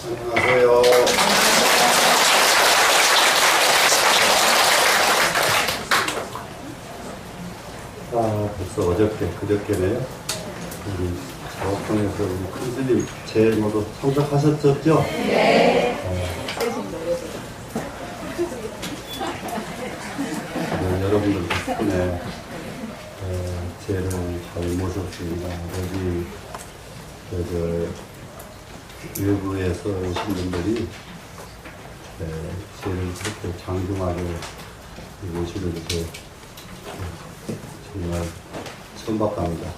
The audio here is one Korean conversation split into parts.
안녕하세요. 벌써 어저께, 그저께네요. 우리 저통에서 우리 큰 스님 제일 모두 참석하셨죠? 네. 여러분들 덕분에 제를 잘 모셨습니다. 여기 외부에서 오신 분들이 제를 그렇게 장중하게 모시는 게 정말 천박합니다.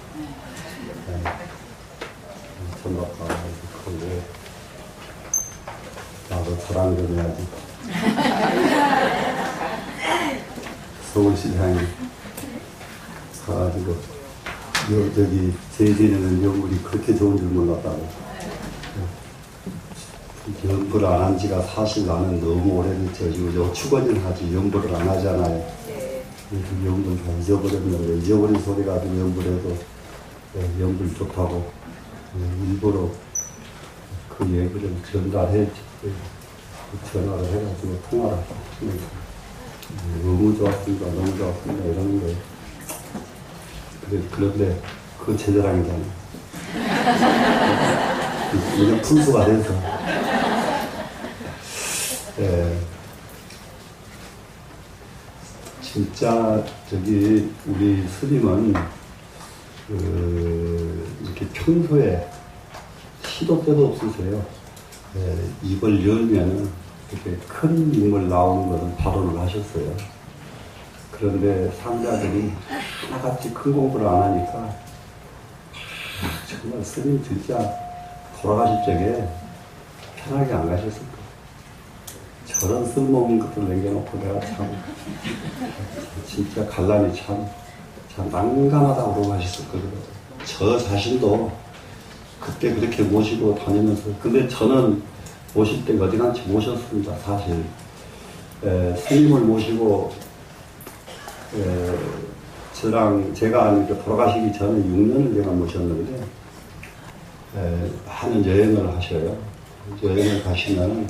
천박하고 크고 나도 자랑 좀 해야지. 서울시장이 가가지고 저기 제주에는 연물이 그렇게 좋은 줄 몰랐다고. 연불을 안 한 지가 사실 나는 너무 오래됐죠. 지금 축원을 하지 연불을 안 하잖아요. 연불 다 잊어버렸는데 잊어버린 소리 가지고 연불해도 연불 좋다고 일부러 그 얘기를 전달해 전화를 해가지고 통화를 하면서 너무 좋았습니다. 너무 좋았습니다. 이러는 거예요. 그런데 그건 제 자랑이잖아요. 요즘 풍수가 돼서 진짜 우리 스님은 이렇게 평소에 시도 때도 없으세요. 입을 열면은 이렇게 큰 인물 나오는 것은 발언을 하셨어요. 그런데 상자들이 하나같이 큰 공부를 안 하니까 정말 스님 진짜 돌아가실 적에 편하게 안 가셨을 거예요. 저런 쓸모없는 것들 남겨놓고 내가 참 진짜 갈라니 참 난감하다고 그러고 하셨을 거예요. 저 자신도 그때 그렇게 모시고 다니면서 근데 저는 모실 때 어디간치 모셨습니다. 사실 스님을 모시고 제가 돌아가시기 전에 6년을 제가 모셨는데 하는 여행을 하셔요. 여행을 가시면은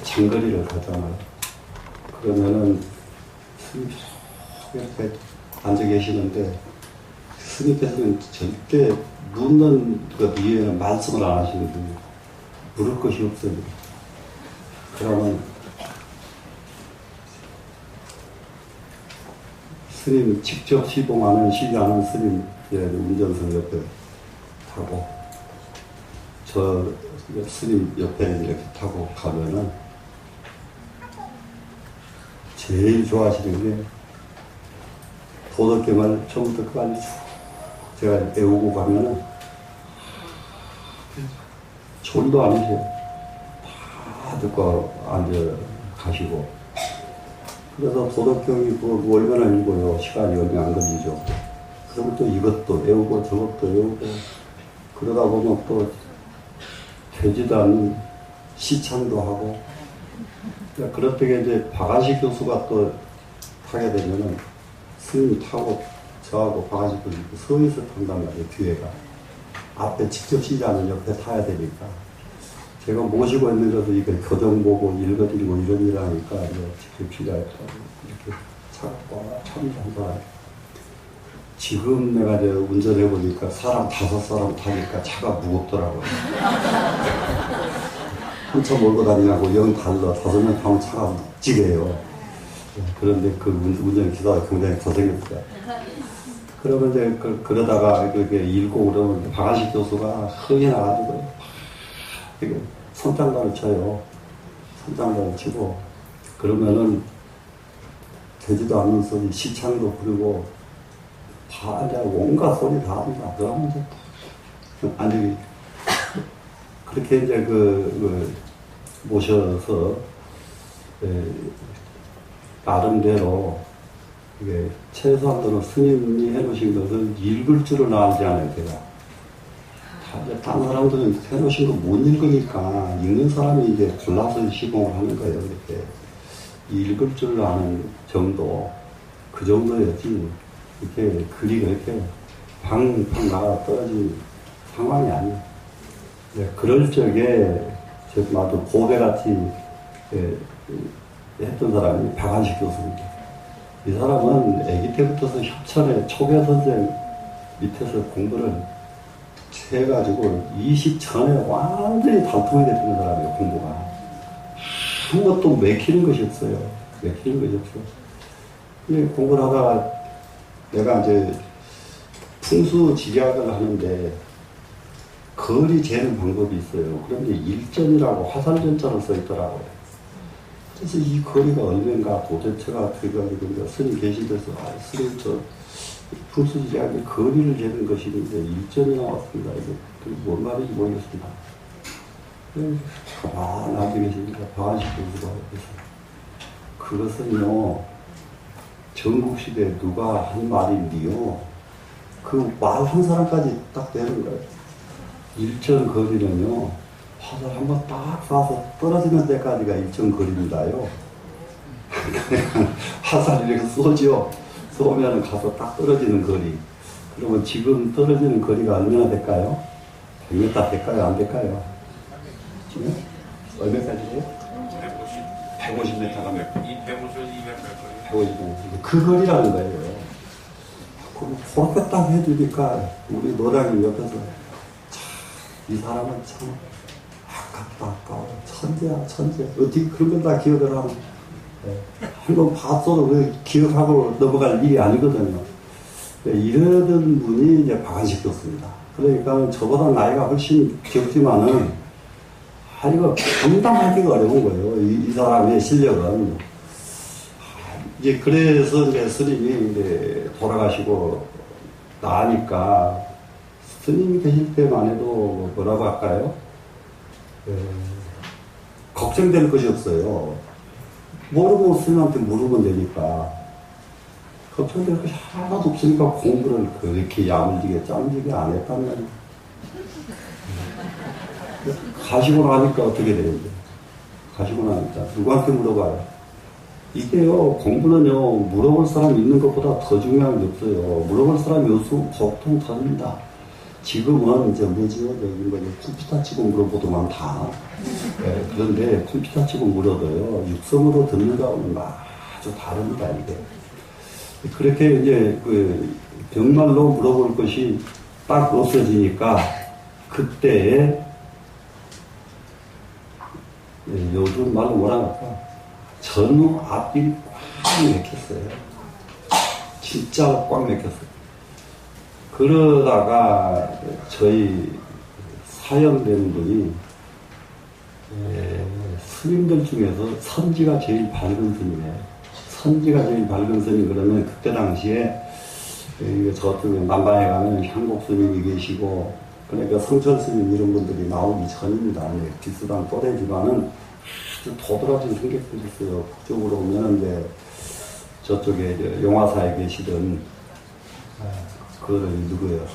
장거리를 가잖아요. 그러면은 스님 옆에 앉아 계시는데 스님께서는 절대 묻는 것 이외에는 말씀을 안 하시거든요. 물을 것이 없어요. 그러면 스님 직접 시공하는 스님 운전석 옆에 타고 저 스님 옆에 이렇게 타고 가면은 제일 좋아하시는 게 도덕경을 처음부터 끝까지 제가 배우고 가면은 소리도 안 하세요. 다 듣고 앉아 가시고. 그래서 도덕경이 얼마나 읽어요. 시간이 얼마 안 걸리죠. 그러면 또 이것도 외우고 저것도 외우고 그러다 보면 또 되지도 않는 시창도 하고. 그럴 때 이제 박한식 교수가 또 타게 되면은 스님이 타고 저하고 박한식 교수 서에서 탄단 말이에요. 뒤에가. 앞에 직접 쉬지 않은 옆에 타야 되니까. 제가 모시고 있는 것도 이거 교정 보고 읽어드리고 이런 일 하니까 직접 필요했다고 이렇게 차가 참 좋아요. 지금 내가 이제 운전해보니까 사람 5사람 타니까 차가 무겁더라고요. 한참 몰고 다니냐고 영 달러 5명 타면 차가 묵직해요. 그런데 그 운전 기사가 굉장히 고생했어요. 그러면 이제 그러다가 그게 읽고 그러면 박한식 교수가 흥이 나가지고 이게 손장단을 쳐요. 손장단을 치고 그러면은 되지도 않는 소리 시창도 부르고 다 이제 온갖 소리 다 합니다. 그러면 이제 아니 그렇게 이제 모셔서 나름대로 이게 최소한도로 스님이 해놓으신 것을 읽을 줄을 알지 않아요, 제가. 다른 사람들은 해놓으신 거 못 읽으니까 읽는 사람이 이제 골라서 시공을 하는 거예요, 이렇게. 읽을 줄 아는 정도, 그 정도였지, 이렇게 글이 그렇게 팡팡 나가 떨어진 상황이 아니에요. 네, 그럴 적에 나도 고대같이 했던 사람이 박한식 교수입니다. 이 사람은 아기 때부터서 협찬에 초계 선생 밑에서 공부를 해가지고 20 전에 완전히 달통이 됐던 사람이에요. 공부가 아무것도 맥히는 것이 없어요. 맥히는 것이 없어. 근데 공부를 하다가 내가 이제 풍수지리학을 하는데 거리 재는 방법이 있어요. 그런데 일전이라고 화살전자로 써 있더라고요. 그래서 이 거리가 얼마인가 도대체가 어떻게 가지고 스님 계신 데서 스님 저 풍수지리학의 거리를 재는 것인데 일전이 나왔습니다. 이게 뭔 말인지 모르겠습니다. 가만하게 계십니다. 박한식 교수가. 그것은요, 전국시대에 누가 한 말인데요, 그 말 한 사람까지 딱 되는 거예요. 일정 거리는요, 화살 한번 딱 쏴서 떨어지는 데까지가 일정 거리입니다요. 화살 이렇게 쏘죠. 쏘면 가서 딱 떨어지는 거리. 그러면 지금 떨어지는 거리가 얼마나 될까요? 100m 될까요? 안 될까요? 지금? 얼마까지예요? 150m가 몇? 150m. 그 거리라는 거예요. 그렇게 딱 해주니까 우리 노량이 옆에서 이 사람은 참 아깝다 아까워. 천재야 천재. 어떻게 그런 걸 다 기억을 하고 한번 봤어도 왜 기억하고 넘어갈 일이 아니거든요. 이러던 분이 이제 박한식 교수입니다. 그러니까 저보다 나이가 훨씬 적지만은 이거 감당하기가 어려운 거예요. 이 사람의 실력은. 이제 그래서 이제 스님이 이제 돌아가시고 나니까 스님이 계실 때만 해도 뭐라고 할까요? 걱정될 것이 없어요. 모르고 스님한테 물으면 되니까. 걱정될 것이 하나도 없으니까 공부를 그렇게 야물지게 짬지게 안 했단 말이에요. 가시고 나니까 어떻게 되는데? 가시고 나니까 누구한테 물어봐요? 이게요, 공부는요, 물어볼 사람 있는 것보다 더 중요한 게 없어요. 물어볼 사람이 없으면 보통 터집니다. 지금은 이제 뭐지요? 여기 컴퓨터 치고 물어보더만 다. 네, 그런데 컴퓨터 치고 물어도요, 육성으로 듣는 거하고는 아주 다릅니다, 이게. 그렇게 이제 병말로 물어볼 것이 딱 없어지니까 그때에 요즘 말로 뭐라 할까? 전후 앞길이 꽉 막혔어요. 진짜 꽉 막혔어요. 그러다가 저희 사형된 분이 스님들 중에서 선지가 제일 밝은 스님이에요. 선지가 제일 밝은 스님 그러면 그때 당시에 저쪽에 남방에 가면 향곡 스님이 계시고 그러니까 성철 스님 이런 분들이 나오기 전입니다. 비슷한 또래지만은 아주 도드라진 성격들이 있어요. 그쪽으로 오면 이제 저쪽에 이제 용화사에 계시던 그거는 누구예요?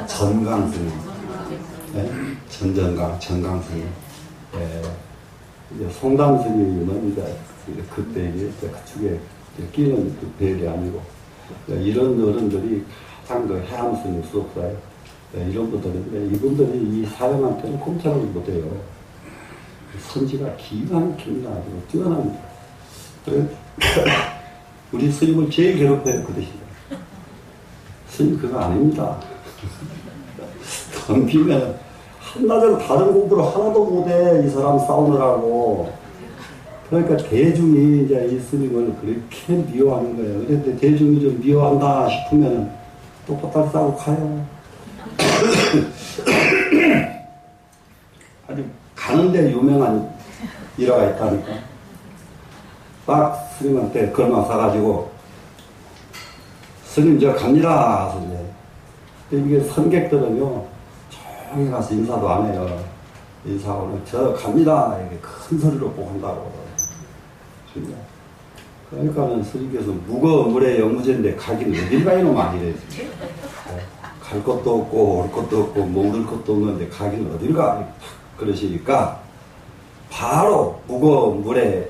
전강 스님. 네? 전강 스님. 네. 이제 송담 스님은 이제 그때 이제 그쪽에 끼는 그 배열이 아니고 이런 어른들이 가장 그 해암 스님 수석사에 이런 분들인데 이분들이 이 사람한테는 꼼짝을 못해요. 선지가 기가 막힙니다. 아주 뛰어납니다. 우리 스님을 제일 괴롭혀요, 그 대신에. 스님 그거 아닙니다. 덤비면 한나절 다른 공부를 하나도 못해, 이 사람 싸우느라고. 그러니까 대중이 이제 이 스님을 그렇게 미워하는 거예요. 그런데 대중이 좀 미워한다 싶으면 똑바로 싸우고 가요. 아주 가는데 유명한 일화가 있다니까. 딱 스님한테 걸망 사가지고 스님 저 갑니다. 이게 선객들은요 조용히 가서 인사도 안 해요. 인사하고는 저 갑니다. 이렇게 큰 소리로 꼭 한다고. 그러니까는 스님께서 무거운 물에 영무제인데 가긴 어딜 가 이놈아 이래. 갈 것도 없고 올 것도 없고 먹을 것도 없는데 가긴 어딜 가. 그러시니까 바로 무거운 물에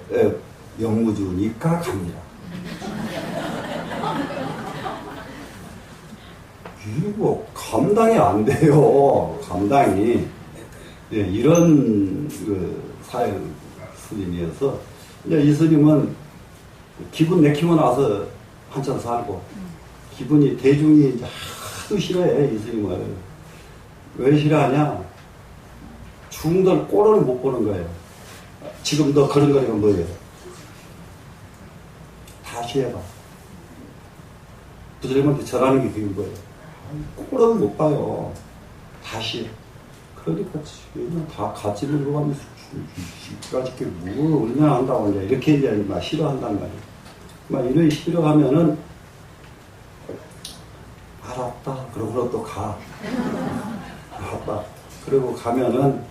영무주니까 갑니다. 이거 감당이 안 돼요. 감당이. 예, 이런 사형 스님이어서 이제 이 스님은 기분 내키고 나서 한참 살고 기분이 대중이 이제 하도 싫어해 이 스님을. 왜 싫어하냐? 중들 꼴을 못 보는 거예요. 지금 너 그런 거리가 뭐예요? 다시 해봐. 부처님한테 절하는 게 그게 뭐예요? 꼴을 못 봐요. 다시. 그러니까 그냥 다 같이 놀러가면서 까짓 게뭘 얼마나 한다고 이제 이렇게 이제 막 싫어한단 말이에요. 막 이런 싫어하면은 알았다. 그러고 또 가. 알았다. 그리고 가면은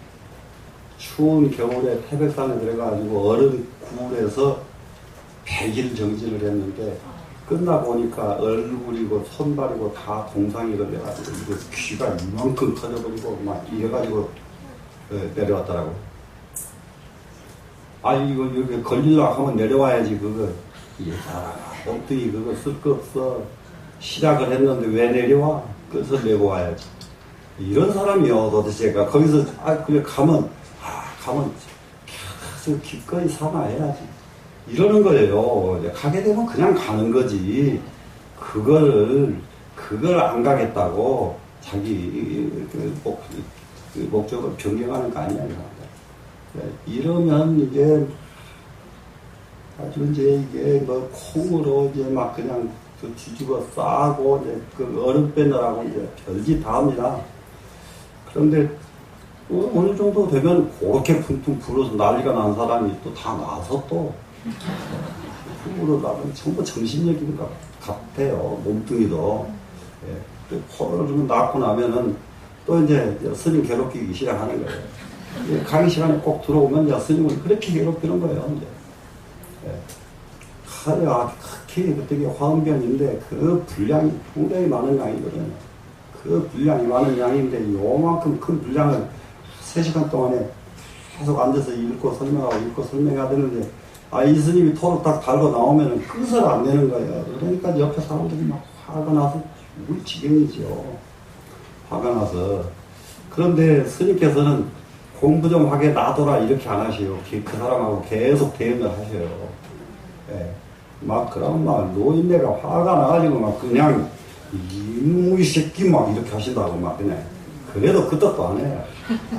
추운 겨울에 태백산에 들어가가지고 얼음 굴에서 100일 정진을 했는데 끝나고 보니까 얼굴이고 손발이고 다 동상이 걸려가지고 이거 귀가 이만큼 터져버리고 막 이래가지고 내려왔더라고. 아 이거 여기 걸리려고 하면 내려와야지 그거. 엉뚱이 그거 쓸 거 없어. 시작을 했는데 왜 내려와? 끝을 내고 와야지. 이런 사람이요 도대체가. 거기서 그래 가면 계속 기꺼이 삼아야지. 이러는 거예요. 가게 되면 그냥 가는 거지. 그걸 안 가겠다고 자기 목적을 변경하는 거 아니야. 이러면 이제 아주 이제 이게 뭐 콩으로 이제 막 그냥 뒤집어 싸고 이제 그 얼음 빼느라고 이제 별짓 다 합니다. 그런데 어느 정도 되면 그렇게 퉁퉁 불어서 난리가 난 사람이 또 다 나서 또 흉으로 나면 전부 정신력인 것 같아요. 몸뚱이도. 예. 코로나 낳고 나면은 또 이제 스님 괴롭히기 시작하는 거예요. 예. 강의 시간에 꼭 들어오면 이제 스님을 그렇게 괴롭히는 거예요. 이제. 예. 특히 그때 화엄경인데 그 분량이 굉장히 많은 양이거든요. 그 분량이 많은 양인데 요만큼 큰 분량을 3시간 동안에 계속 앉아서 읽고 설명해야 되는데 이 스님이 토로 딱 달고 나오면 끝을 안 내는 거예요. 그러니까 옆에 사람들이 막 화가 나서 죽을 지경이죠. 화가 나서. 그런데 스님께서는 공부 좀 하게 놔둬라 이렇게 안 하셔요. 그 사람하고 계속 대응을 하셔요. 예. 막 그러면 막 노인네가 화가 나가지고 막 그냥 이놈의 새끼 막 이렇게 하신다고 막 그냥. 그래도 그 뜻도 안 해요.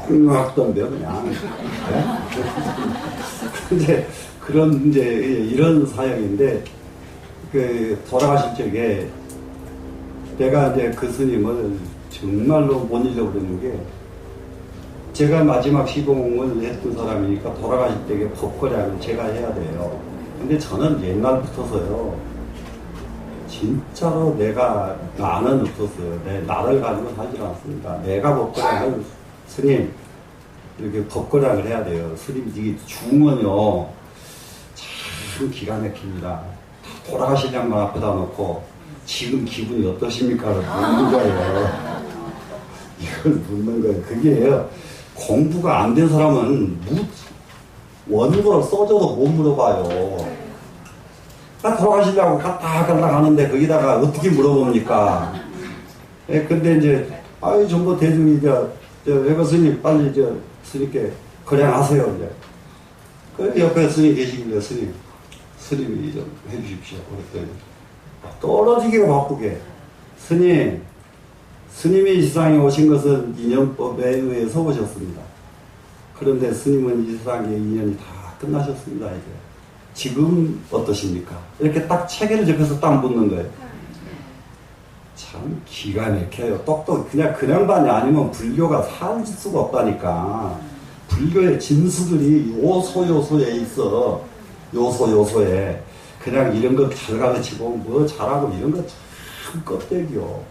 막 던데 그냥. 예? 근데 그런 이제 이런 사역인데 돌아가실 적에 내가 이제 그 스님을 정말로 못 잊어버리는 게 제가 마지막 시공을 했던 사람이니까 돌아가실 적에 법거량을 제가 해야 돼요. 근데 저는 옛날부터서요 진짜로 나는 없었어요. 나를 가지고 살지 않습니다. 내가 법거량을 스님 이렇게 법거량을 해야 돼요. 스님 이게 중은요 참 기가 막힙니다. 돌아가실 양만 앞에다 놓고 지금 기분이 어떠십니까? 묻는 거예요. 이걸 묻는 거예요. 그게요. 공부가 안 된 사람은 원고를 써줘도 못 물어봐요. 돌아가시려고 갔다 하는데 거기다가 어떻게 물어봅니까? 예, 근데 이제 전부 대중이 회가 스님 빨리 스님께 거량하세요. 이제. 그 옆에 스님 계시길래 스님이 좀 해주십시오. 그랬더니 떨어지기가 바쁘게 스님이 이 세상에 오신 것은 인연법에 의해서 오셨습니다. 그런데 스님은 이 세상의 인연이 다 끝나셨습니다. 이제. 지금 어떠십니까? 이렇게 딱 체계를 접해서 딱 묻는 거예요. 참 기가 막혀요. 똑똑 그냥 반이 아니면 불교가 살 수가 없다니까. 불교의 진수들이 요소에 있어. 요소에. 그냥 이런 거 잘 가르치고 뭐 잘하고 이런 거 참 껍데기요.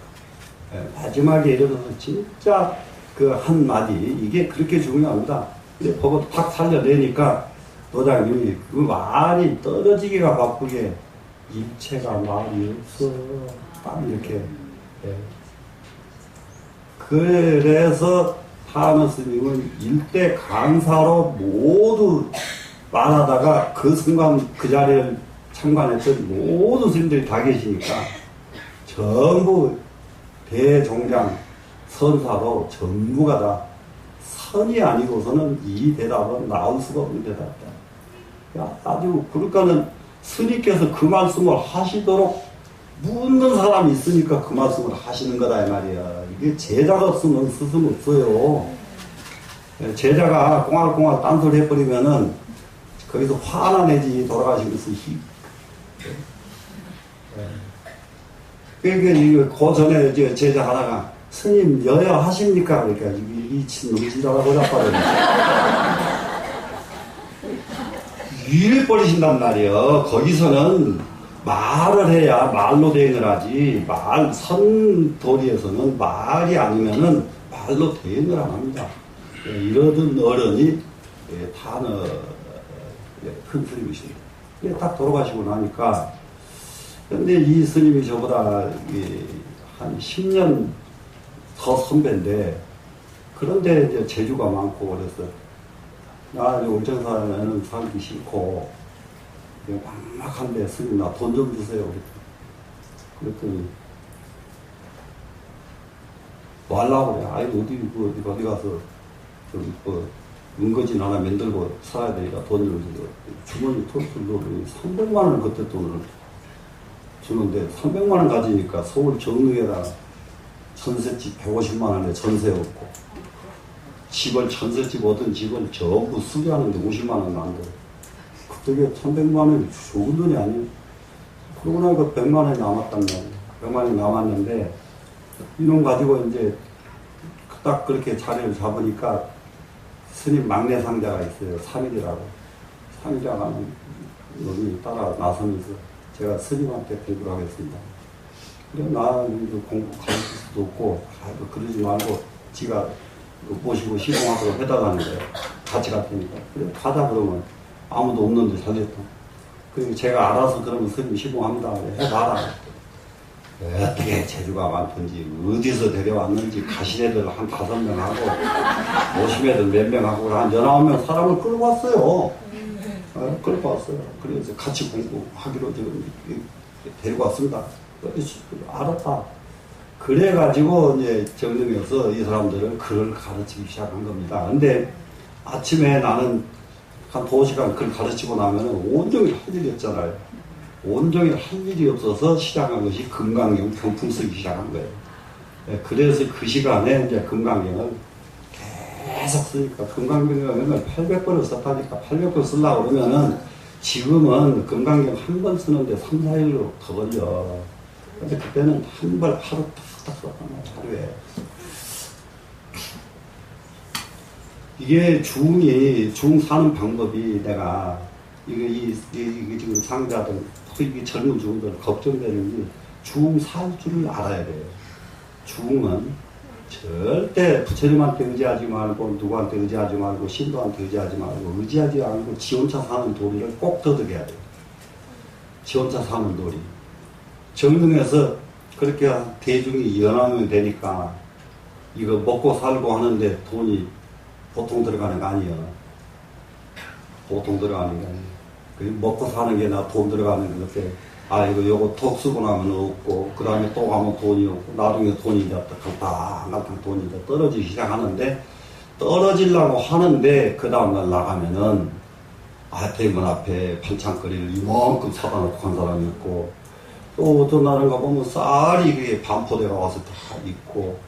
마지막에 이르러서 진짜 그 한마디 이게 그렇게 중요합니다. 근데 법을 팍 살려내니까 도장님이 그 말이 떨어지기가 바쁘게 일체가 말이 없어. 딱 이렇게. 그래서 타너 스님은 일대 강사로 모두 말하다가 그 순간 그 자리를 참관했던 모든 스님들이 다 계시니까 전부 대종장, 선사도 전부가 다 선이 아니고서는 이 대답은 나올 수가 없는 대답이다. 야, 아주 그러니까는 스님께서 그 말씀을 하시도록 묻는 사람이 있으니까 그 말씀을 하시는 거다 이 말이야. 이게 제자가 없으면 스승 없어요. 제자가 꽁알꽁알 딴소리 해버리면은 거기서 화나 내지 돌아가시면서 그러니까 그 전에 제자 하나가 스님 여야 하십니까? 그러니까 이 친놈지라고 자빠졌네. 일을 버리신단 말이에요. 거기서는 말을 해야 말로 대응을 하지, 선도리에서는 말이 아니면은 말로 대응을 안 합니다. 이러던 어른이 단어 큰 스님이십니다. 딱 돌아가시고 나니까, 근데 이 스님이 저보다 한 10년 더 선배인데, 그런데 이제 재주가 많고 그래서 나 울정사에는 살기 싫고 막막한데 스님 나 돈 좀 주세요. 그랬더니 뭐 하려고 그래. 아이 어디 가서 은거진 하나 만들고 살아야 되니까 돈 좀 주세요. 주머니 털풀로 300만 원 그때 돈을 주는데 300만 원 가지니까 서울 정릉에다 전셋집 150만 원에 전세 없고 집을 전셋집 얻은 집을 전부 수리하는데 50만 원 난다. 그때 300만 원이 좋은 돈이 아니에요. 그러고 나니까 100만 원이 남았단 말이에요. 100만 원이 남았는데 이놈 가지고 이제 딱 그렇게 자리를 잡으니까 스님 막내 상자가 있어요. 삼일이라고. 삼일이라고 놈이 따라 나서면서 제가 스님한테 배부를 하겠습니다. 그래 나 공부 가르칠 수도 없고 그러지 말고 지가 모시고 시공하고 해달라는 거예요. 같이 갈 테니까. 그래 가자 그러면 아무도 없는데 잘됐다. 그리고 제가 알아서 그러면 스님 시공합니다. 해봐라. 어떻게 재주가 많던지 어디서 데려왔는지 가시애들 한 5명 하고 모심애들 몇 명 하고 한 19명 사람을 끌고 왔어요. 끌고 왔어요. 그래서 같이 공부하기로 지금 데리고 왔습니다. 알았다. 그래가지고 이제 정릉에서 이 사람들을 글을 가르치기 시작한 겁니다. 근데 아침에 나는 한 2시간 글 가르치고 나면 온종일 할 일이 없잖아요. 온종일 할 일이 없어서 시작한 것이 금강경 경풍 쓰기 시작한 거예요. 그래서 그 시간에 이제 금강경을 계속 쓰니까 금강경을 800번을 썼다니까 800번 쓰려고 그러면은 지금은 금강경 한 번 쓰는데 3, 4일로 더 걸려. 근데 그때는 한 번 하루 딱 썼단 말이야, 하루에. 이게 중 사는 방법이 내가, 이게 지금 상자들, 특히 젊은 중들 걱정되는 게 중 살 줄을 알아야 돼요. 중은 절대 부처님한테 의지하지 말고, 누구한테 의지하지 말고, 신도한테 의지하지 말고, 의지하지 않고 지 혼자 사는 도리를 꼭 터득해야 돼요. 지 혼자 사는 도리. 정릉에서 그렇게 대중이 연하면 되니까 이거 먹고 살고 하는데 돈이 보통 들어가는 거 아니에요. 보통 들어가는 게 아니에요. 먹고 사는 게 나 돈 들어가는 건데, 요거 톡 쓰고 나면 없고, 그 다음에 또 가면 돈이 없고, 나중에 돈이 이제 갈팡갈팡 돈이 이제 떨어지기 시작하는데, 떨어지려고 하는데, 그 다음날 나가면은, 대문 앞에 반찬거리를 이만큼 사다 놓고 간 사람이 있고, 또 어떤 날은 가보면 쌀이 그게 반포대가 와서 다 있고,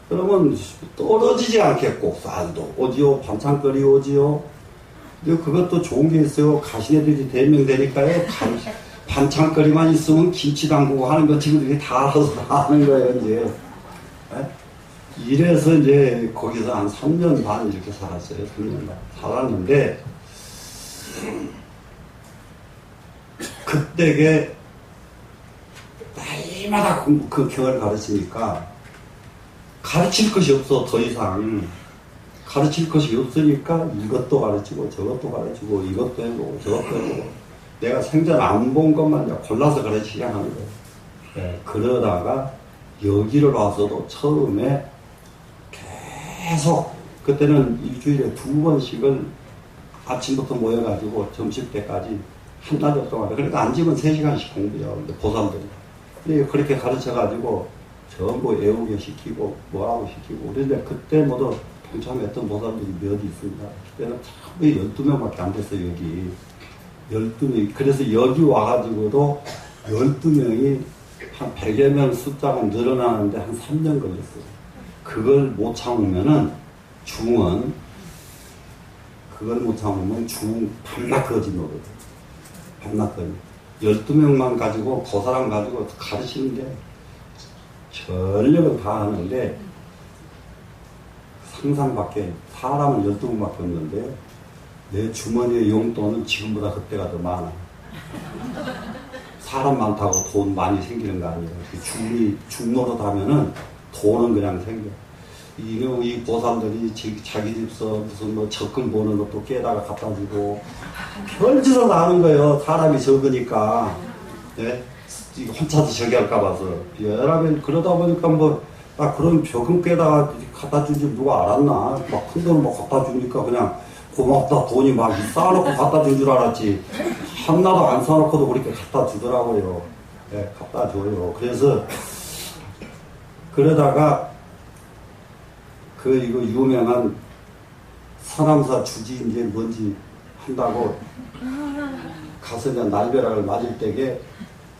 그러면 떨어지지 않겠고, 쌀도 오지요, 반찬거리 오지요. 근데 그것도 좋은 게 있어요. 가시애들이 대명되니까요. 반찬거리만 있으면 김치 담그고 하는 거 지금 다 알아서 다 하는 거예요, 이제. 이래서 이제 거기서 한 3년 반 이렇게 살았어요. 3년 반. 살았는데, 그때게 날마다 그 경을 가르치니까 가르칠 것이 없어. 더 이상 가르칠 것이 없으니까 이것도 가르치고 저것도 가르치고 이것도 해보고 저것도 해보고 내가 생전 안 본 것만 골라서 가르치기 시작하는 거예요. 네, 그러다가 여기를 와서도 처음에 계속 그때는 일주일에 2번씩을 아침부터 모여가지고 점심때까지 한나절 동안 그러니까 앉으면 3시간씩 공부해요. 보살들이. 그렇게 가르쳐가지고 전부 애우게 시키고 뭐하고 시키고 그런데 그때 모두 동참했던 보살들이 몇 있습니다. 그때는 참 12명밖에 안 됐어요. 여기 12명. 그래서 여기 와가지고도 12명이 한 100여 명 숫자가 늘어나는데 한 3년 걸렸어요. 그걸 못 참으면은 중은 그걸 못 참으면 중 밤낮 거지 노릇. 밤낮 거지. 12명만 가지고 그 사람 가지고 가르치는 게 전력을 다 하는데 상상밖에 사람은 12명밖에 없는데 내 주머니의 용돈은 지금보다 그때가 더 많아. 사람 많다고 돈 많이 생기는 거 아니에요. 중노릇 하면은 돈은 그냥 생겨. 이 보살들이 자기 집서 무슨 뭐 적금 보는 것도 깨다가 갖다 주고 별짓을 다 하는 거예요. 사람이 적으니까. 예? 혼자서 저기 할까 봐서. 여러분, 그러다 보니까 뭐, 그런 적금 깨다가 갖다 준 줄 누가 알았나? 막 큰 돈을 막 갖다 주니까 그냥 고맙다 돈이 막 쌓아놓고 갖다 준 줄 알았지. 하나도 안 쌓아놓고도 그렇게 갖다 주더라고요. 예, 갖다 줘요. 그래서, 그러다가, 이거 유명한 사남사 주지 이제 뭔지 한다고 가서 그냥 날벼락을 맞을 때에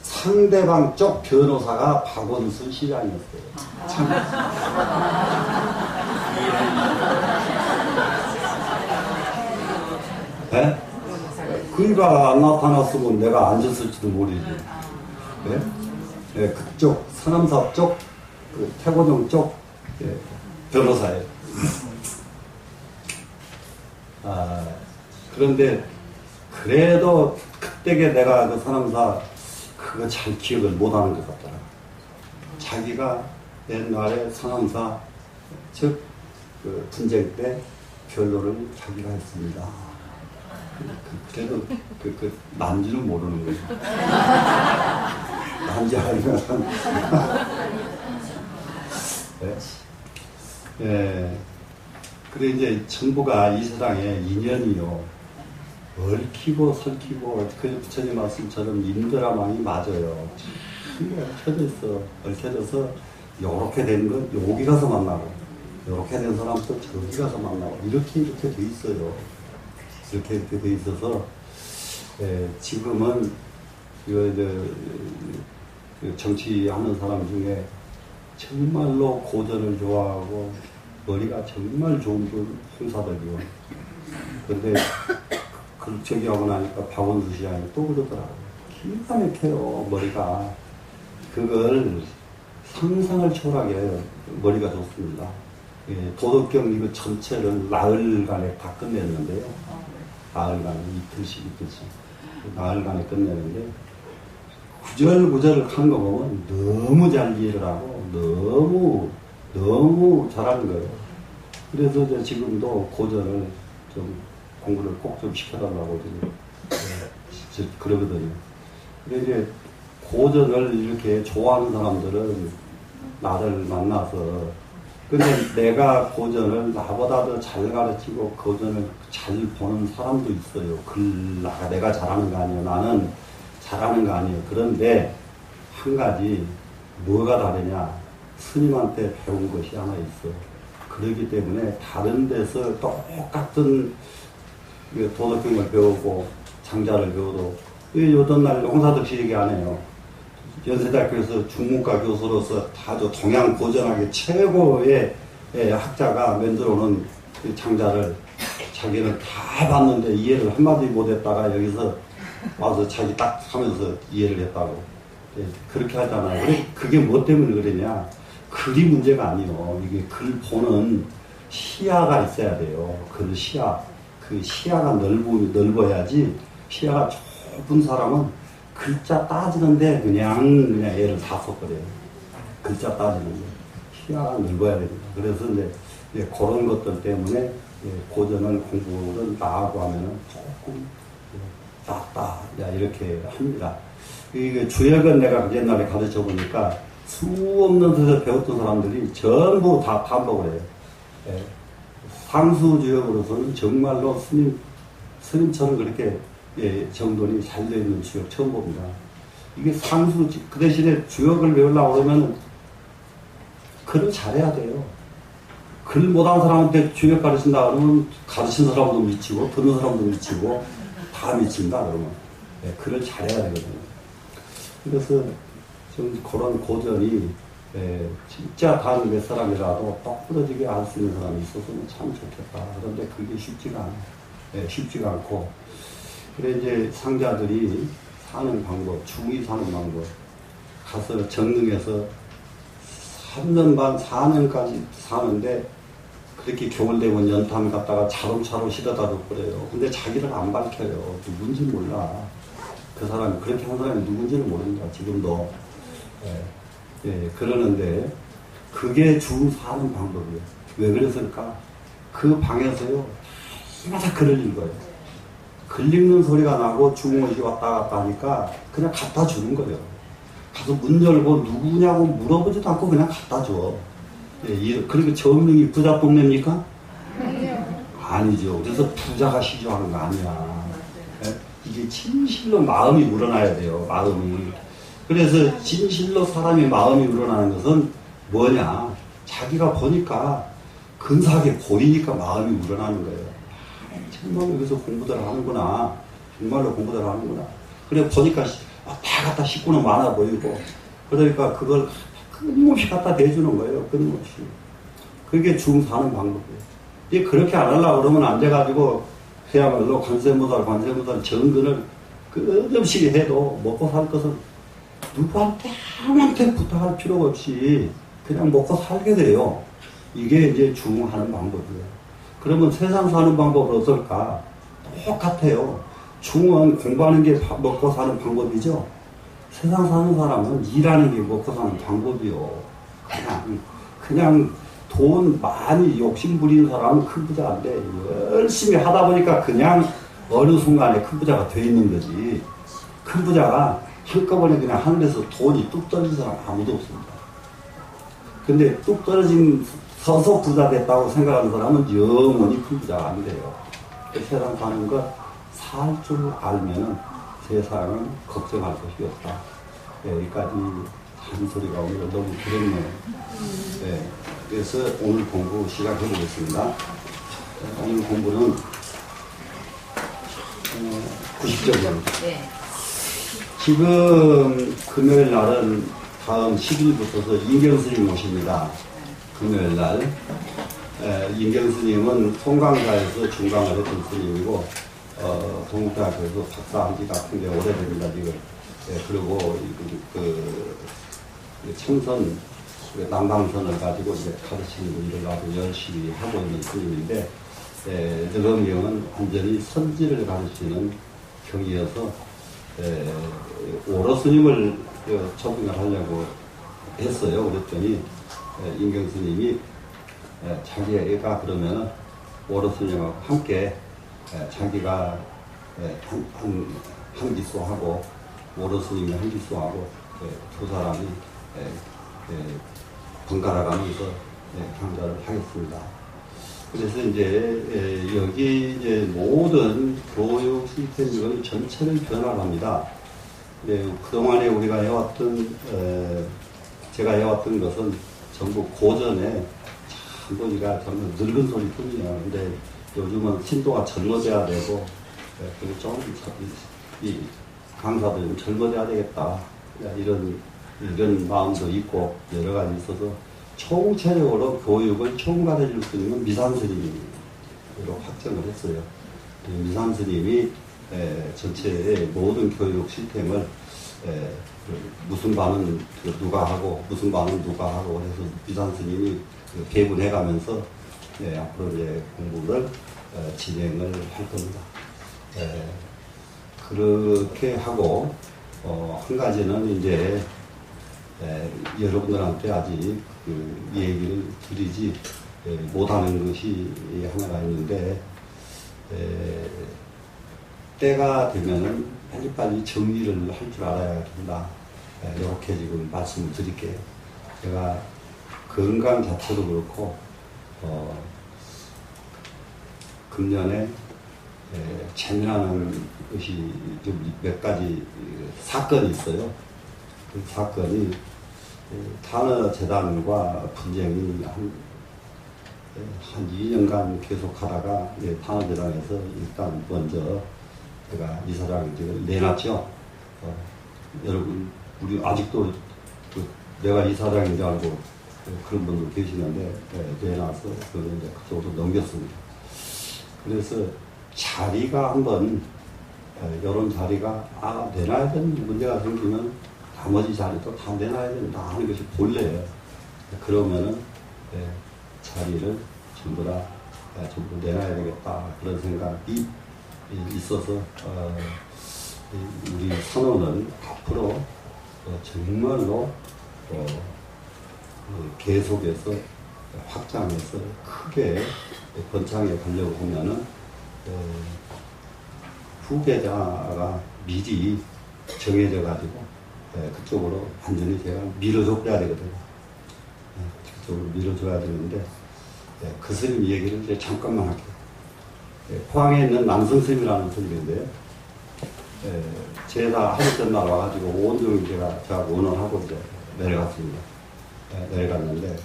상대방 쪽 변호사가 박원순 시장이었어요. 참. 네? 그이가 안 나타났으면 내가 앉았을지도 모르지. 네? 네, 그쪽 상남사 쪽, 태고정 쪽 변호사예요. 그런데 그래도 그때게 내가 그 상남사 그거 잘 기억을 못하는 것 같더라. 자기가 옛날에 상남사 즉 그 분쟁 때 변론을 자기가 했습니다. 그래도 난지는 모르는 거죠. 난지 알면 네. 예. 그래 이제 전부가 이 세상에 인연이요. 얽히고 설키고 그 부처님 말씀처럼 인드라망이 맞아요. 이게 얽혀져 있어. 얽혀져서 요렇게 된 건 여기 가서 만나고 요렇게 된 사람도 저기 가서 만나고 이렇게 돼 있어요. 이렇게 돼 있어서 지금은 정치하는 사람 중에 정말로 고전을 좋아하고 머리가 정말 좋은 분 홍사덕이요. 그런데 저기 하고 나니까 박원순 시장이 또 그러더라고요. 기가 막혀요 머리가. 그걸 상상을 초월하게 머리가 좋습니다. 도덕경 이거 전체를 나흘간에 다 끝냈는데요. 나흘간에 이틀씩 나흘간에 끝내는데 구절구절을 하는 거 보면 너무 잘 이해를 하고 너무 잘하는 거예요. 그래서 이제 지금도 고전을 좀 공부를 꼭 좀 시켜달라고 지금 그러거든요. 근데 이제 고전을 이렇게 좋아하는 사람들은 나를 만나서 근데 내가 고전을 나보다 더 잘 가르치고 고전을 잘 보는 사람도 있어요. 내가 잘하는 거 아니에요. 나는 잘하는 거 아니에요. 그런데 한 가지 뭐가 다르냐? 스님한테 배운 것이 하나 있어. 그렇기 때문에 다른 데서 똑같은 도덕경을 배우고 장자를 배워도 요던 날 홍사덕 씨 얘기 안 해요. 연세대학교에서 중문과 교수로서 아주 동양 고전학의 최고의 학자가 만들어놓은 장자를 자기는 다 봤는데 이해를 한마디 못했다가 여기서 와서 자기 딱 하면서 이해를 했다고. 그렇게 하잖아요. 그게 뭐 때문에 그러냐. 글이 문제가 아니에요. 이게 글 보는 시야가 있어야 돼요. 그 시야가 넓어야지. 시야가 좁은 사람은 글자 따지는데 그냥 애를 다 써버려요. 글자 따지는데. 시야가 넓어야 됩니다. 그래서 이제 그런 것들 때문에 고전을 공부를 나하고 하면은 조금 이렇게 합니다. 이게 주역은 내가 옛날에 가르쳐 보니까 수 없는 데서 배웠던 사람들이 전부 다 반복을 해요. 상수주역으로서는 정말로 스님처럼 그렇게 정돈이 잘 되어 있는 주역 처음 봅니다. 이게 그 대신에 주역을 배우려고 그러면 글을 잘해야 돼요. 글 못한 사람한테 중요 가르친다 그러면 가르친 사람도 미치고 듣는 사람도 미치고 다 미친다 그러면 글을 잘해야 되거든요. 그래서 좀 그런 고전이 진짜 단 몇 사람이라도 똑부러지게 알 수 있는 사람이 있었으면 참 좋겠다. 그런데 그게 쉽지가 않아요. 쉽지가 않고 그래 이제 상자들이 사는 방법, 중이 사는 방법 가서 정릉에서 3년 반, 4년까지 사는데 그렇게 겨울 되면 연탄 갖다가 차롱차롱 실어다 줬거래요. 근데 자기를 안 밝혀요. 누군지 몰라. 그 사람이, 그렇게 한 사람이 누군지는 모릅니다. 지금도. 그러는데, 그게 중 사는 방법이에요. 왜 그랬을까? 그 방에서요, 힘마다 글을 읽어요. 글 읽는 소리가 나고 중원이 왔다 갔다 하니까 그냥 갖다 주는 거예요. 가서 문 열고 누구냐고 물어보지도 않고 그냥 갖다 줘. 그리고 정릉이 부자 동네입니까? 아니죠. 그래서 부자가 시조하는 거 아니야. 이게 진실로 마음이 우러나야 돼요. 마음이. 그래서 진실로 사람의 마음이 우러나는 것은 뭐냐? 자기가 보니까 근사하게 보이니까 마음이 우러나는 거예요. 정말 여기서 공부들 하는구나. 정말로 중마를 공부를 하는구나. 그래 보니까 다 갖다 식구는 많아 보이고, 그러니까 그걸 끊임없이 갖다 대주는 거예요. 끊임없이. 그게 중 사는 방법이에요. 이 그렇게 안 하려고 그러면 안 돼가지고 그야말로 관세무달 정근을 끝없이 해도 먹고 살 것은 누구한테 아무한테 부탁할 필요가 없이 그냥 먹고 살게 돼요. 이게 이제 중하는 방법이에요. 그러면 세상 사는 방법은 어떨까? 똑같아요. 중은 공부하는 게 먹고 사는 방법이죠. 세상 사는 사람은 일하는 게 먹고 사는 방법이요. 그냥 돈 많이 욕심 부리는 사람은 큰 부자인데 열심히 하다 보니까 그냥 어느 순간에 큰 부자가 돼 있는 거지. 큰 부자가 한꺼번에 그냥 하늘에서 돈이 뚝 떨어진 사람 아무도 없습니다. 근데 뚝 떨어진 서서 부자 됐다고 생각하는 사람은 영원히 큰 부자가 안 돼요. 세상 사는 것 살 줄 알면은 세상은 걱정할 것이 없다. 여기까지 한 소리가 오늘 너무 길었네요. 그래서 오늘 공부 시작해 보겠습니다. 오늘 공부는 90쪽입니다. 지금 금요일 날은 다음 10일부터서 인경 스님 모십니다. 금요일 날. 인경 스님은 송강사에서 중강을 했던 스님이고, 동국대학교에서 박사한 지가 굉장히 오래됩니다, 지금. 그리고 청선, 남방선을 가지고 이제 가르치는 일을 아주 열심히 하고 있는 스님인데, 너금경은 완전히 선지를 가르치는 경이어서, 오로 스님을 초빙을 하려고 했어요. 그랬더니, 인경 스님이 자기 애가 그러면 오로 스님하고 함께 자기가 한 기수하고 오로 스님이 한 기수하고 두 사람이 번갈아 가면서 강좌를 하겠습니다. 그래서 이제 여기 이제 모든 교육 시스템 전체를 변화합니다. 그동안에 우리가 해왔던 제가 해왔던 것은 전부 고전에 전부 우리가 전부 늙은 소리뿐이야. 근데 요즘은 신도가 젊어져야 되고, 그리고 좀 이 강사도 좀 젊어져야 되겠다. 이런 마음도 있고 여러 가지 있어서 총체적으로 교육을 총괄해 줄 수 있는 미산스님으로 확정을 했어요. 미산스님이 전체의 모든 교육 시스템을 무슨 반은 누가 하고 무슨 반은 누가 하고 해서 미산스님이 배분해 가면서 앞으로 이제 공부를 진행을 할 겁니다. 그렇게 하고 한 가지는 이제 여러분들한테 아직 이 얘기를 드리지 못하는 것이 하나가 있는데, 때가 되면은 빨리빨리 정리를 할 줄 알아야 된다. 이렇게 지금 말씀을 드릴게요. 제가 건강 자체도 그렇고 금년에 재미나는 것이 좀 몇 가지 사건이 있어요. 그 사건이 탄원재단과 분쟁이 한 2년간 계속 하다가 탄원재단에서 일단 먼저 제가 이사장직을 내놨죠. 여러분, 우리 아직도 내가 이사장인 줄 알고 그런 분들 계시는데 내놔서 그걸 이제 그쪽으로 넘겼습니다. 그래서 자리가 한번 이런 자리가 내놔야 되는 문제가 생기면 나머지 자리도 다 내놔야 된다 하는 것이 본래예요. 그러면은 자리를 전부 다 전부 내놔야 되겠다 그런 생각이 있어서 우리 선언을 앞으로 정말로 계속해서 확장해서 크게 번창해 가려고 하면은 후계자가 미리 정해져 가지고 그쪽으로 완전히 제가 밀어줘야 되거든요. 그쪽으로 밀어줘야 되는데 그 스님 얘기를 이제 잠깐만 할게요. 포항에 있는 남성 스님이라는 스님인데요. 제사 하루 전날 와가지고 온종일 제가 원원하고 이제 내려갔습니다. 내려갔는데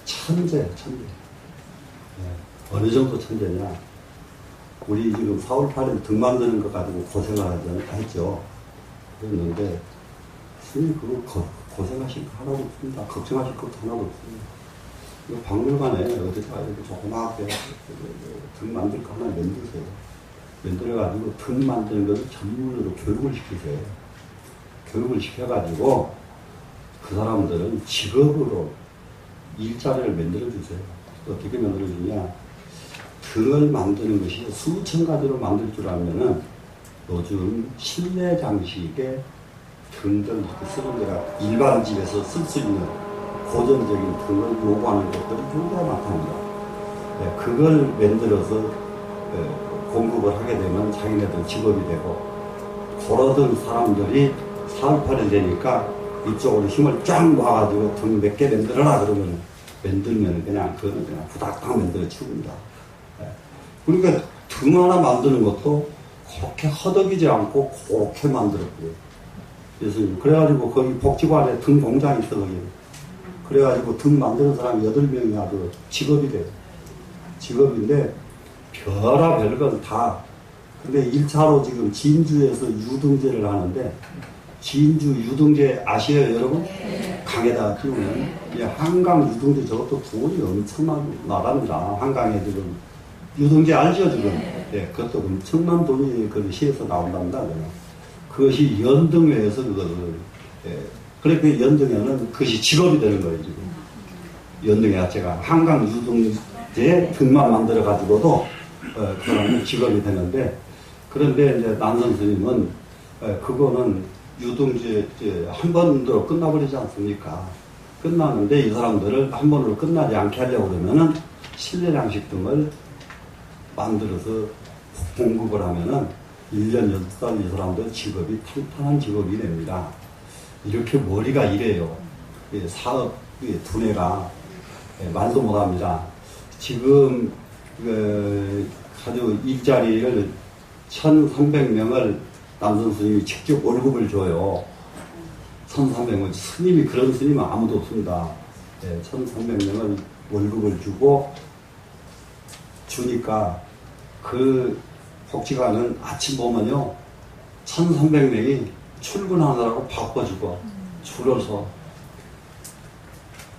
천재. 어느 정도 천재냐? 우리 지금 4월 8일 등 만드는 거 가지고 고생을 했죠. 그랬는데 스님 그거 고생하실 거 하나도 없습니다. 걱정하실 것도 하나도 없습니다. 이 박물관에 어디다가 이렇게 조그맣게 등 만들 거 하나 만드세요. 만들어가지고 등 만드는 것을 전문으로 교육을 시키세요. 교육을 시켜가지고 그 사람들은 직업으로 일자리를 만들어주세요. 어떻게 만들어주냐? 등을 만드는 것이 수천 가지로 만들 줄 알면은 요즘 실내 장식에 등들 이렇게 쓰는 데가 일반 집에서 쓸 수 있는 고전적인 등을 요구하는 것들이 굉장히 많답니다. 그걸 만들어서 공급을 하게 되면 자기네들 직업이 되고 그러던 사람들이 4월 8일 되니까 이쪽으로 힘을 쫙 모아가지고 등 몇 개 만들어라 그러면 만들면 그냥 그거는 그냥 후닥닥 만들어 치웁니다. 그러니까 등 하나 만드는 것도 그렇게 허덕이지 않고 그렇게 만들었고요. 그래가지고 거기 복지관에 등 공장이 있어 거기. 그래가지고 등 만드는 사람이 8명이 아주 직업이 돼요. 직업인데 별의별 건 다. 근데 1차로 지금 진주에서 유등제를 하는데 진주 유등제 아시어요 여러분? 네. 강에다가 키우는 한강 유등제 저것도 돈이 엄청난 나랍니다. 한강에 지금 유등제 알죠 지금? 네. 그것도 엄청난 돈이 그 시에서 나온답니다. 그것이 연등회에서 그것을 그렇게 연등회는 그것이 직업이 되는 거예요 지금. 연등회 자체가 한강 유등제 등만 만들어 가지고도 그 사람은 직업이 되는데 그런데 이제 남선 스님은 그거는 유등제 한 번으로 끝나버리지 않습니까? 끝나는데 이 사람들을 한 번으로 끝나지 않게 하려고 그러면은 실내 장식 등을 만들어서 공급을 하면은 1년 6달 이 사람들 직업이 탄탄한 직업이 됩니다. 이렇게 머리가 이래요. 사업 두뇌가 말도 못합니다. 지금 아주 일자리를 1,300명을 남선 스님이 직접 월급을 줘요. 1,300명. 스님이 그런 스님은 아무도 없습니다. 1,300명을 월급을 주니까 그 복지관은 아침 보면요 1,300명이 출근하느라고 바빠지고 줄어서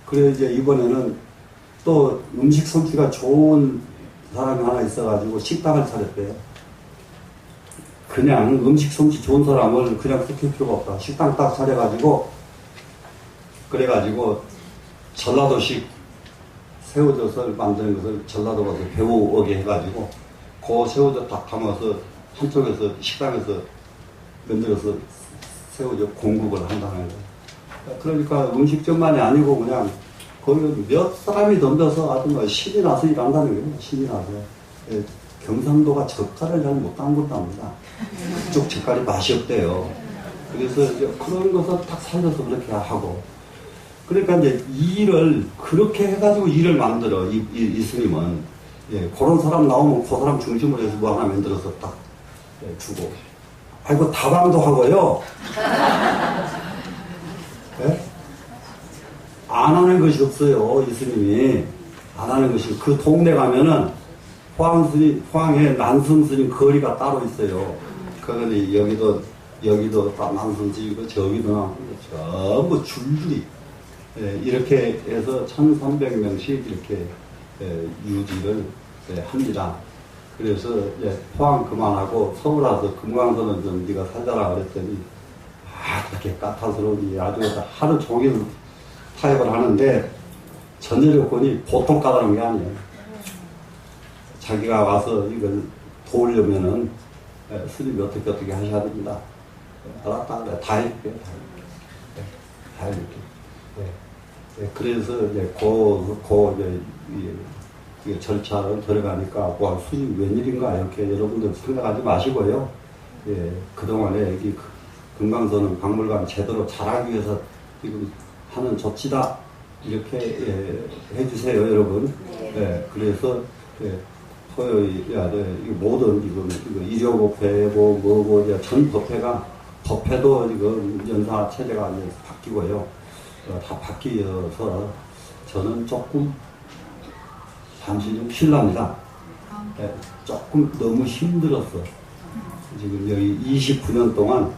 그래 이제 이번에는 또 음식 솜씨가 좋은 사람이 하나 있어가지고 식당을 차렸대요. 그냥 음식 솜씨 좋은 사람을 그냥 시킬 필요가 없다. 식당 딱 차려가지고 그래가지고 전라도식 새우젓을 만드는 것을 전라도 가서 배우게 해가지고 그 새우젓 딱 담아서 한쪽에서 식당에서 만들어서 새우젓 공급을 한다는 거예요. 그러니까 음식점만이 아니고 그냥 거기 몇 사람이 덤벼서 아주 뭐 신이 나서 일한다는 거예요. 신이 나서. 경상도가 젓갈을 잘 못 담근답니다. 그쪽 젓갈이 맛이 없대요. 그래서 이제 그런 것을 딱 살려서 그렇게 하고. 그러니까 이제 일을 그렇게 해가지고 일을 만들어 이 스님은 그런 사람 나오면 그 사람 중심으로 해서 뭐 하나 만들어서 딱 주고. 아이고 다방도 하고요. 네? 안 하는 것이 없어요. 이 스님이. 안 하는 것이. 그 동네 가면은 포항에 난승스님 거리가 따로 있어요. 그러니 여기도 난승스님이고 저기도 나오고 전부 줄줄이 이렇게 해서 1300명씩 이렇게 유지를 합니다. 그래서 포항 그만하고 서울 와서 금강산은 좀 네가 살자라 그랬더니 그렇게 까탈스러우니 아주 하루 종일 타협을 하는데 전제 조건이 보통 까다로운 게 아니에요. 자기가 와서 이걸 도우려면은 스님이 어떻게 하셔야 됩니다. 알았다 그래. 다 해줄게요. 다 해줄게요. 그래서 이 절차를 들어가니까 와 스님 웬일인가 이렇게 여러분들 생각하지 마시고요. 그동안에 여기 금강선은 박물관 제대로 잘하기 위해서 지금 하는 조치다 이렇게 해주세요 여러분. 그래서 모든 이거 일요법회고 뭐고 전 법회도 지금 연사 체제가 이제 바뀌고요. 다 바뀌어서 저는 조금 잠시 좀 실례합니다. 조금 너무 힘들었어. 지금 여기 29년 동안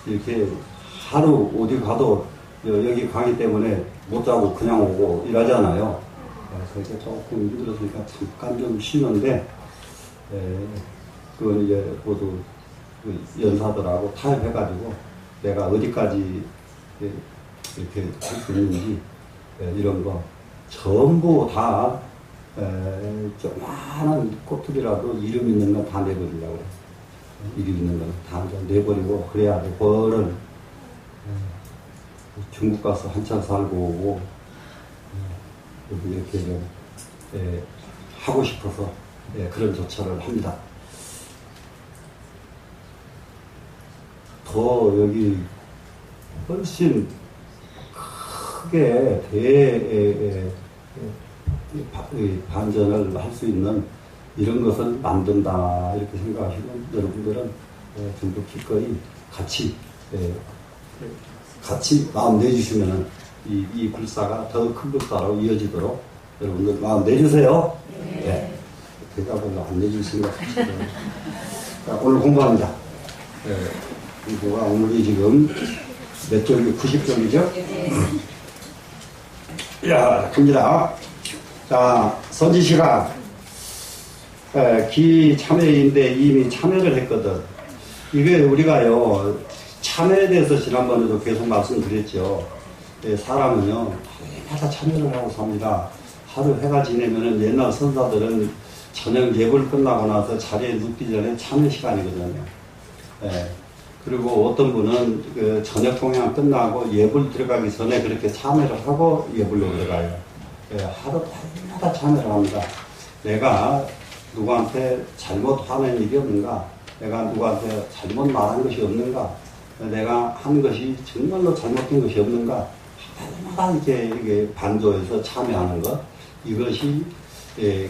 이렇게 하루 어디 가도 여기 강의 때문에 못 자고 그냥 오고 이러잖아요. 그래서 조금 힘들었으니까 잠깐 좀 쉬는데 그건 이제 모두 연사들하고 타협해가지고 내가 어디까지 이렇게 할 수 있는지 이런 거 전부 다 조그마한 꽃들이라도 이름 있는 건 다 내버리려고 그래. 이름 있는 건 다 내버리고 그래야 그거를 중국 가서 한참 살고 오고 이렇게 좀 하고 싶어서 그런 조처를 합니다. 더 여기 훨씬 크게 반전을 할 수 있는 이런 것을 만든다 이렇게 생각하시면 여러분들은 전부 기꺼이 같이 마음 내주시면 이 불사가 더 큰 불사로 이어지도록 여러분들 마음 내주세요. 네. 대답을 안 내주시는 것 같아요. 오늘 공부합니다. 공부가 오늘이 지금 몇 쪽이 90쪽이죠? 야, 갑니다. 자, 선지시가 기참회인데 이미 참회를 했거든. 이게 우리가요, 참회에 대해서 지난번에도 계속 말씀드렸죠. 사람은요, 해마다 참회를 하고 삽니다. 하루 해가 지내면은 옛날 선사들은 저녁 예불 끝나고 나서 자리에 눕기 전에 참회 시간이거든요. 그리고 어떤 분은 그 저녁 동양 끝나고 예불 들어가기 전에 그렇게 참회를 하고 예불로 들어가요. 하루마다 참회를 합니다. 내가 누구한테 잘못하는 일이 없는가? 내가 누구한테 잘못 말한 것이 없는가? 내가 한 것이 정말로 잘못된 것이 없는가? 하루마다 이게 반조해서 참여하는 것. 이것이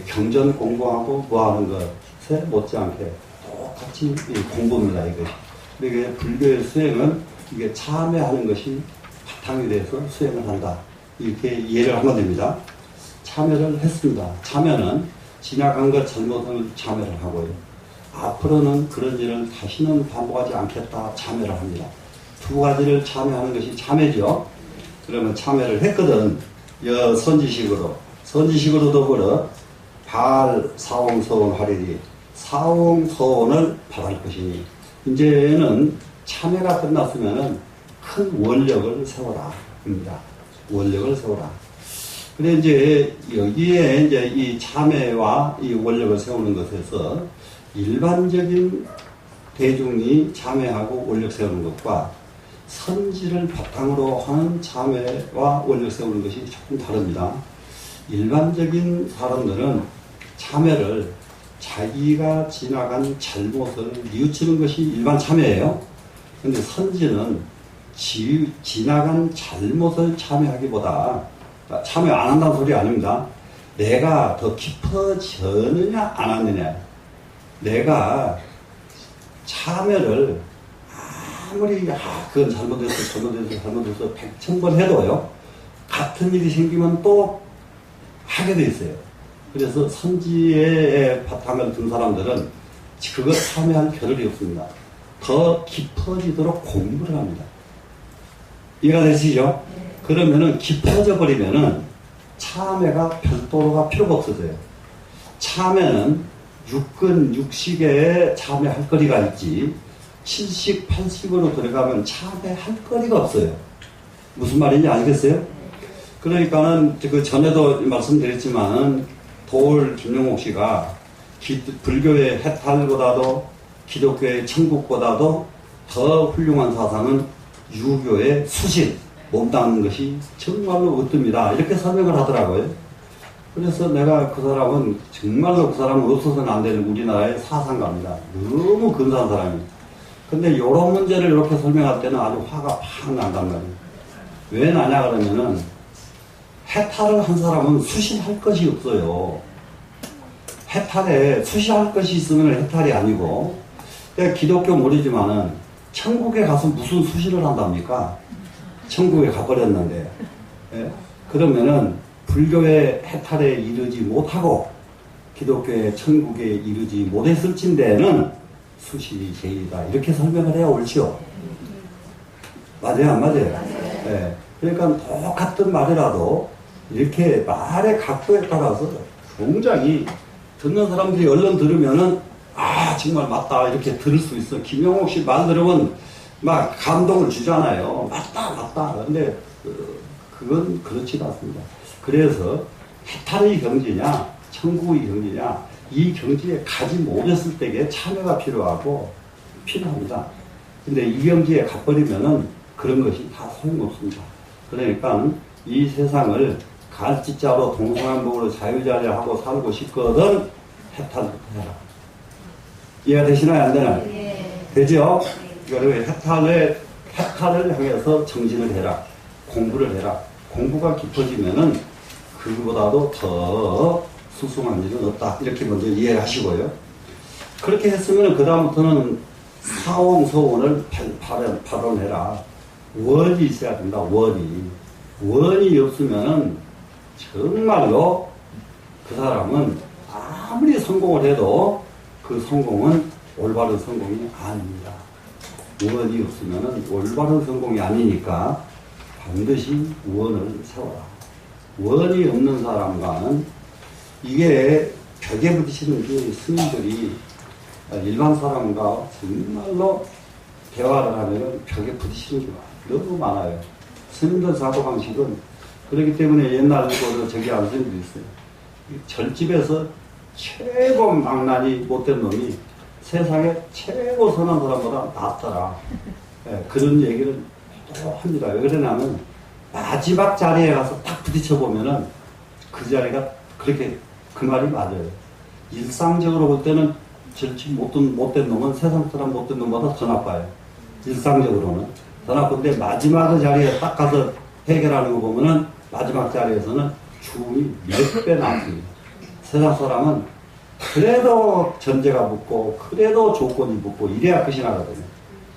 경전 공부하고 뭐하는 것에 못지않게 똑같이 공부입니다. 이것이. 그러니까 불교의 수행은 이게 참여하는 것이 바탕이 돼서 수행을 한다. 이렇게 이해를 하면 됩니다. 참여를 했습니다. 참여는 지나간 것 잘못을 참여를 하고요. 앞으로는 그런 일을 다시는 반복하지 않겠다 참여를 합니다. 두 가지를 참여하는 것이 참여죠. 그러면 참여를 했거든. 선지식으로 더불어 발사홍서원 하리리 사홍서원을 바랄 것이니 이제는 참여가 끝났으면은 큰 원력을 세워라. 입니다. 원력을 세워라. 근데 이제 여기에 이제 이 참여와 이 원력을 세우는 것에서 일반적인 대중이 참여하고 원력 세우는 것과 선지를 바탕으로 하는 참여와 원력 세우는 것이 조금 다릅니다. 일반적인 사람들은 참여를 자기가 지나간 잘못을 뉘우치는 것이 일반 참여예요. 그런데 선지는 지나간 잘못을 참여하기보다 참여 안 한다는 소리 아닙니다. 내가 더 깊어졌느냐 안 하느냐. 내가 참여를 아무리 그건 잘못했어 100,000번 해도요 같은 일이 생기면 또 하게 돼 있어요. 그래서 선지의 바탕을 둔 사람들은 그거 참여할 겨를이 없습니다. 더 깊어지도록 공부를 합니다. 이해가 되시죠? 그러면은 깊어져 버리면은 참회가 별도로가 필요가 없어져요. 참회는 육식에 참회할 거리가 있지 70, 80으로 들어가면 참회할 거리가 없어요. 무슨 말인지 알겠어요? 그러니까는 그 전에도 말씀드렸지만 도올 김용옥 씨가 불교의 해탈보다도 기독교의 천국보다도 더 훌륭한 사상은 유교의 수신, 몸담는 것이 정말로 으뜸이다. 이렇게 설명을 하더라고요. 그래서 내가 그 사람은 정말로 그 사람은 없어서는 안 되는 우리나라의 사상가입니다. 너무 근사한 사람이에요. 근데 이런 문제를 이렇게 설명할 때는 아주 화가 팍 난단 말이에요. 왜 나냐 그러면은 해탈을 한 사람은 수신할 것이 없어요. 해탈에 수신할 것이 있으면 해탈이 아니고 기독교 모르지만은 천국에 가서 무슨 수신을 한답니까? 천국에 가버렸는데 예? 그러면은 불교의 해탈에 이르지 못하고 기독교의 천국에 이르지 못했을진데는 수신이 제일이다. 이렇게 설명을 해야 옳지요. 맞아요? 안 맞아요? 예. 그러니까 똑같은 말이라도 이렇게 말의 각도에 따라서 굉장히 듣는 사람들이 얼른 들으면은 정말 맞다 이렇게 들을 수 있어. 김용옥 씨 말 들으면 막 감동을 주잖아요. 맞다. 근데 그건 그렇지도 않습니다. 그래서 해탈의 경지냐 천국의 경지냐 이 경지에 가지 못했을 때에 참여가 필요합니다. 근데 이 경지에 가버리면은 그런 것이 다 소용없습니다. 그러니까 이 세상을 갈지자로 동서남북으로 자유자재하고 살고 싶거든 해탈부터 해라. 이해가 되시나요? 안 되나요? 네. 되죠? 그리고 해탈을 향해서 정진을 해라. 공부를 해라. 공부가 깊어지면은 그보다도 더 수승한 일은 없다. 이렇게 먼저 이해를 하시고요. 그렇게 했으면 그 다음부터는 사옹서원을 발언해라. 원이 있어야 된다. 원이 없으면은 정말로 그 사람은 아무리 성공을 해도 그 성공은 올바른 성공이 아닙니다. 원이 없으면은 올바른 성공이 아니니까 반드시 원을 세워라. 원이 없는 사람과는 이게 벽에 부딪히는 게 스님들이 일반 사람과 정말로 대화를 하면 벽에 부딪히는 게 너무 많아요. 스님들 사고방식은 그렇기 때문에 옛날에 저기 안 스님들이 있어요. 절집에서 최고 망나니 못된 놈이 세상에 최고 선한 사람보다 낫더라. 그런 얘기를 또 합니다. 왜 그러냐면 마지막 자리에 가서 딱 부딪혀보면은 그 자리가 그렇게 그 말이 맞아요. 일상적으로 볼 때는 절집 못된 놈은 세상 사람 못된 놈보다 더 나빠요. 일상적으로는 더 나쁜데 마지막 자리에 딱 가서 해결하는 거 보면은 마지막 자리에서는 죽음이 몇 배 나습니다. 세상 사람은 그래도 전제가 붙고 그래도 조건이 붙고 이래야 끝이 나거든요.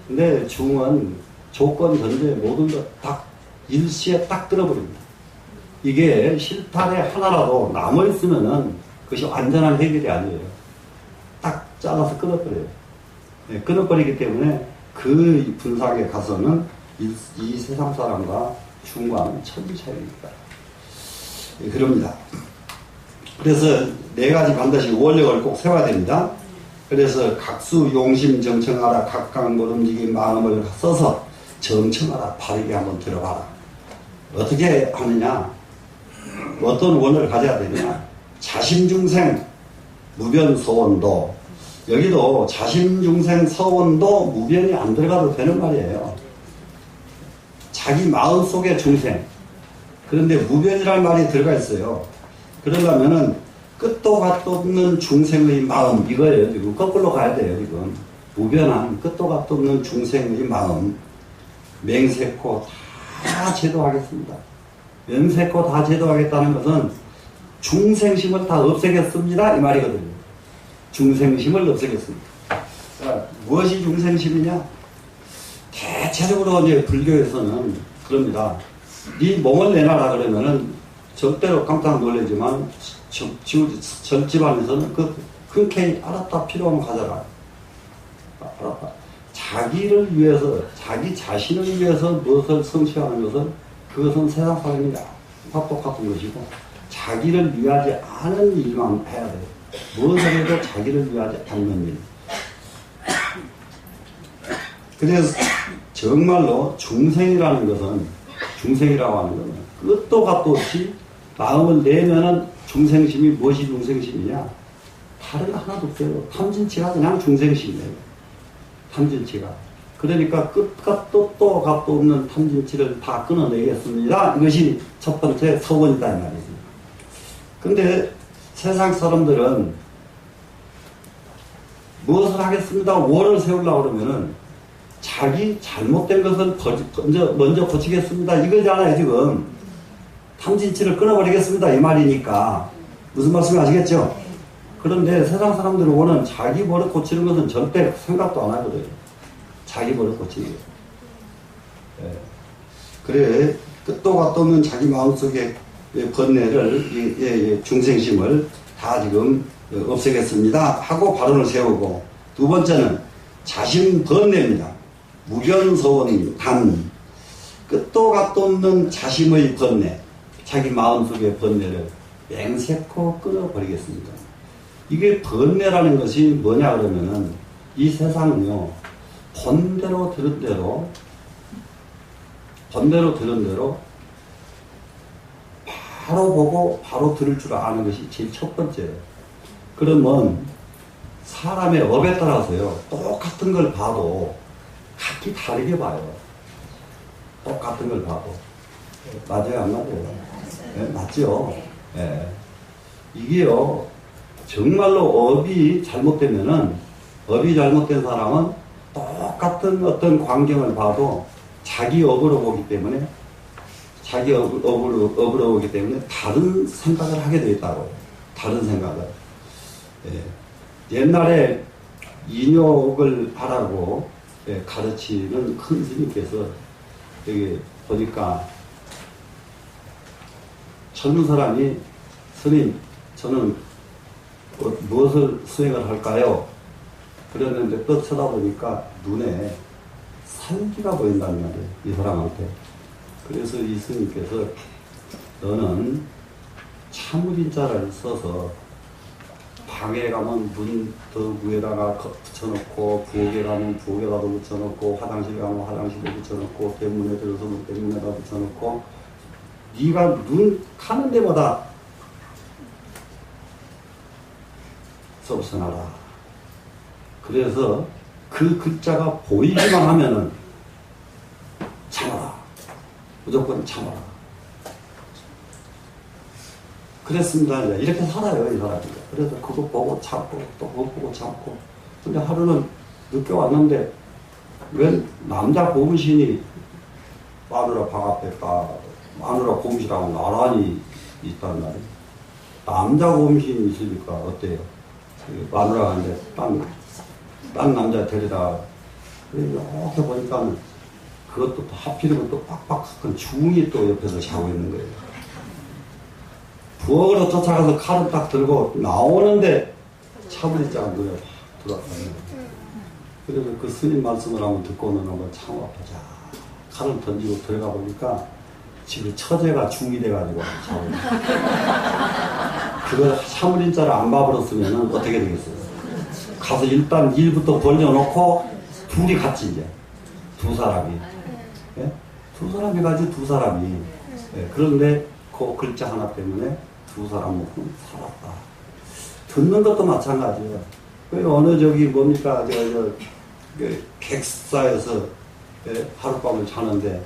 근데 중은 조건, 전제 모든 것 딱 일시에 딱 들어버립니다. 이게 실탄에 하나라도 남아있으면은 그것이 완전한 해결이 아니에요. 딱 잘라서 끊어버려요. 네, 끊어버리기 때문에 그 분상에 가서는 이 세상 사람과 중과는 천지 차이입니다. 네, 그럽니다. 그래서 네 가지 반드시 원력을 꼭 세워야 됩니다. 그래서 각수 용심 정청하라. 각각 못 움직인 마음을 써서 정청하라. 바르게 한번 들어봐라. 어떻게 하느냐? 어떤 원을 가져야 되느냐? 자심중생 무변서원도. 여기도 자심중생 서원도 무변이 안 들어가도 되는 말이에요. 자기 마음속의 중생. 그런데 무변이라는 말이 들어가 있어요. 그러려면은 끝도 갓도 없는 중생의 마음, 이거예요. 지금 거꾸로 가야 돼요. 지금 무변한 끝도 갓도 없는 중생의 마음, 맹세코 다 제도하겠습니다. 맹세코 다 제도하겠다는 것은 중생심을 다 없애겠습니다 이 말이거든요. 중생심을 없애겠습니다. 자, 무엇이 중생심이냐? 대체적으로 이제 불교에서는 그럽니다. 네 몸을 내놔라 그러면은 절대로 깜짝 놀라지만 절집안에서는 흔쾌히 알았다, 필요하면 가져라. 알았다. 자기를 위해서, 자기 자신을 위해서 무엇을 성취하는 것은 그것은 세상 사람이 다 똑같은 것이고, 자기를 위하지 않은 일만 해야 돼요. 무엇을 해도 자기를 위하지 않는 일. 그래서 정말로 중생이라는 것은, 중생이라고 하는 것은 끝도 갓도 없이 마음을 내면은 중생심이 무엇이 중생심이냐? 다른 거 하나도 없어요. 탐진치가 그냥 중생심이에요. 탐진치가. 그러니까 끝과 또 갓도 없는 탐진치를 다 끊어내겠습니다. 이것이 첫 번째 서원이다 이 말이지. 근데 세상 사람들은 무엇을 하겠습니다. 원을 세우려고 그러면은 자기 잘못된 것을 먼저 고치겠습니다. 이거잖아요, 지금. 탐진치를 끊어버리겠습니다. 이 말이니까. 무슨 말씀이 아시겠죠? 그런데 세상 사람들은 원은 자기 버릇 고치는 것은 절대 생각도 안 하거든요. 자기 버릇 고치는 거. 예. 그래, 끝도 갓도 없는 자기 마음속에 번뇌를, 중생심을 다 지금 없애겠습니다. 하고 발언을 세우고, 두 번째는 자신 번뇌입니다. 무변소원 단, 끝도 갓도 없는 자심의 번뇌, 자기 마음속의 번뇌를 맹세코 끊어버리겠습니다. 이게 번뇌라는 것이 뭐냐 그러면은, 이 세상은요, 본대로 들은 대로 바로 보고 바로 들을 줄 아는 것이 제일 첫 번째예요. 그러면 사람의 업에 따라서요, 똑같은 걸 봐도 각기 다르게 봐요. 똑같은 걸 봐도. 맞아요, 안 맞아요? 네, 맞죠? 네. 이게요, 정말로 업이 잘못된 사람은 똑같은 어떤 광경을 봐도 자기 업으로 보기 때문에, 업으로 보기 때문에 다른 생각을 하게 되어 있다고요. 다른 생각을. 예. 옛날에 인욕을 하라고 가르치는 큰 스님께서 여기 보니까 젊은 사람이, 스님, 저는 무엇을 수행을 할까요? 그랬는데 또 쳐다보니까 눈에 살기가 보인다는 말이에요. 이 사람한테. 그래서 이 스님께서 너는 참을인자를 써서 방에 가면 문 더 위에다가 붙여놓고, 부엌에 가면 부엌에다도 붙여놓고, 화장실에 가면 화장실에 붙여놓고, 대문에 들어서면 대문에다 붙여놓고, 네가 눈 가는 데마다 써붙여놔라. 그래서 그 글자가 보이기만 하면은 참아라. 무조건 참아라. 그랬습니다. 이렇게 살아요, 이 사람이. 그래서 그거 보고 참고, 또 그거 보고 참고. 근데 하루는 늦게 왔는데, 웬 남자 고무신이 마누라 방 앞에 마누라 고무신하고 나란히 있단 말이에요. 남자 고무신이 있으니까 어때요? 마누라가 이제 딴 남자 데리다가, 이렇게 보니까 그것도 또 하필이면 또 빡빡한 중이 또 옆에서 자고 있는 거예요. 부엌으로 쫓아가서 칼을 딱 들고 나오는데 차분히자가 눈에 확 들어왔거든요. 그래서 그 스님 말씀을 한번 듣고 노는 건 참 아프자. 칼을 던지고 들어가 보니까 지금 처제가 중이 돼가지고 자고 있는 거예요. 그걸 차분히자를 안 봐버렸으면 어떻게 되겠어요? 가서 일단 일부터 벌려놓고 둘이 같이 이제 두 사람이. 예? 두 사람이 가지 두 사람이. 예, 그런데 그 글자 하나 때문에 두 사람 먹고 살았다. 듣는 것도 마찬가지예요. 어느 뭡니까, 객사에서 하룻밤을 자는데,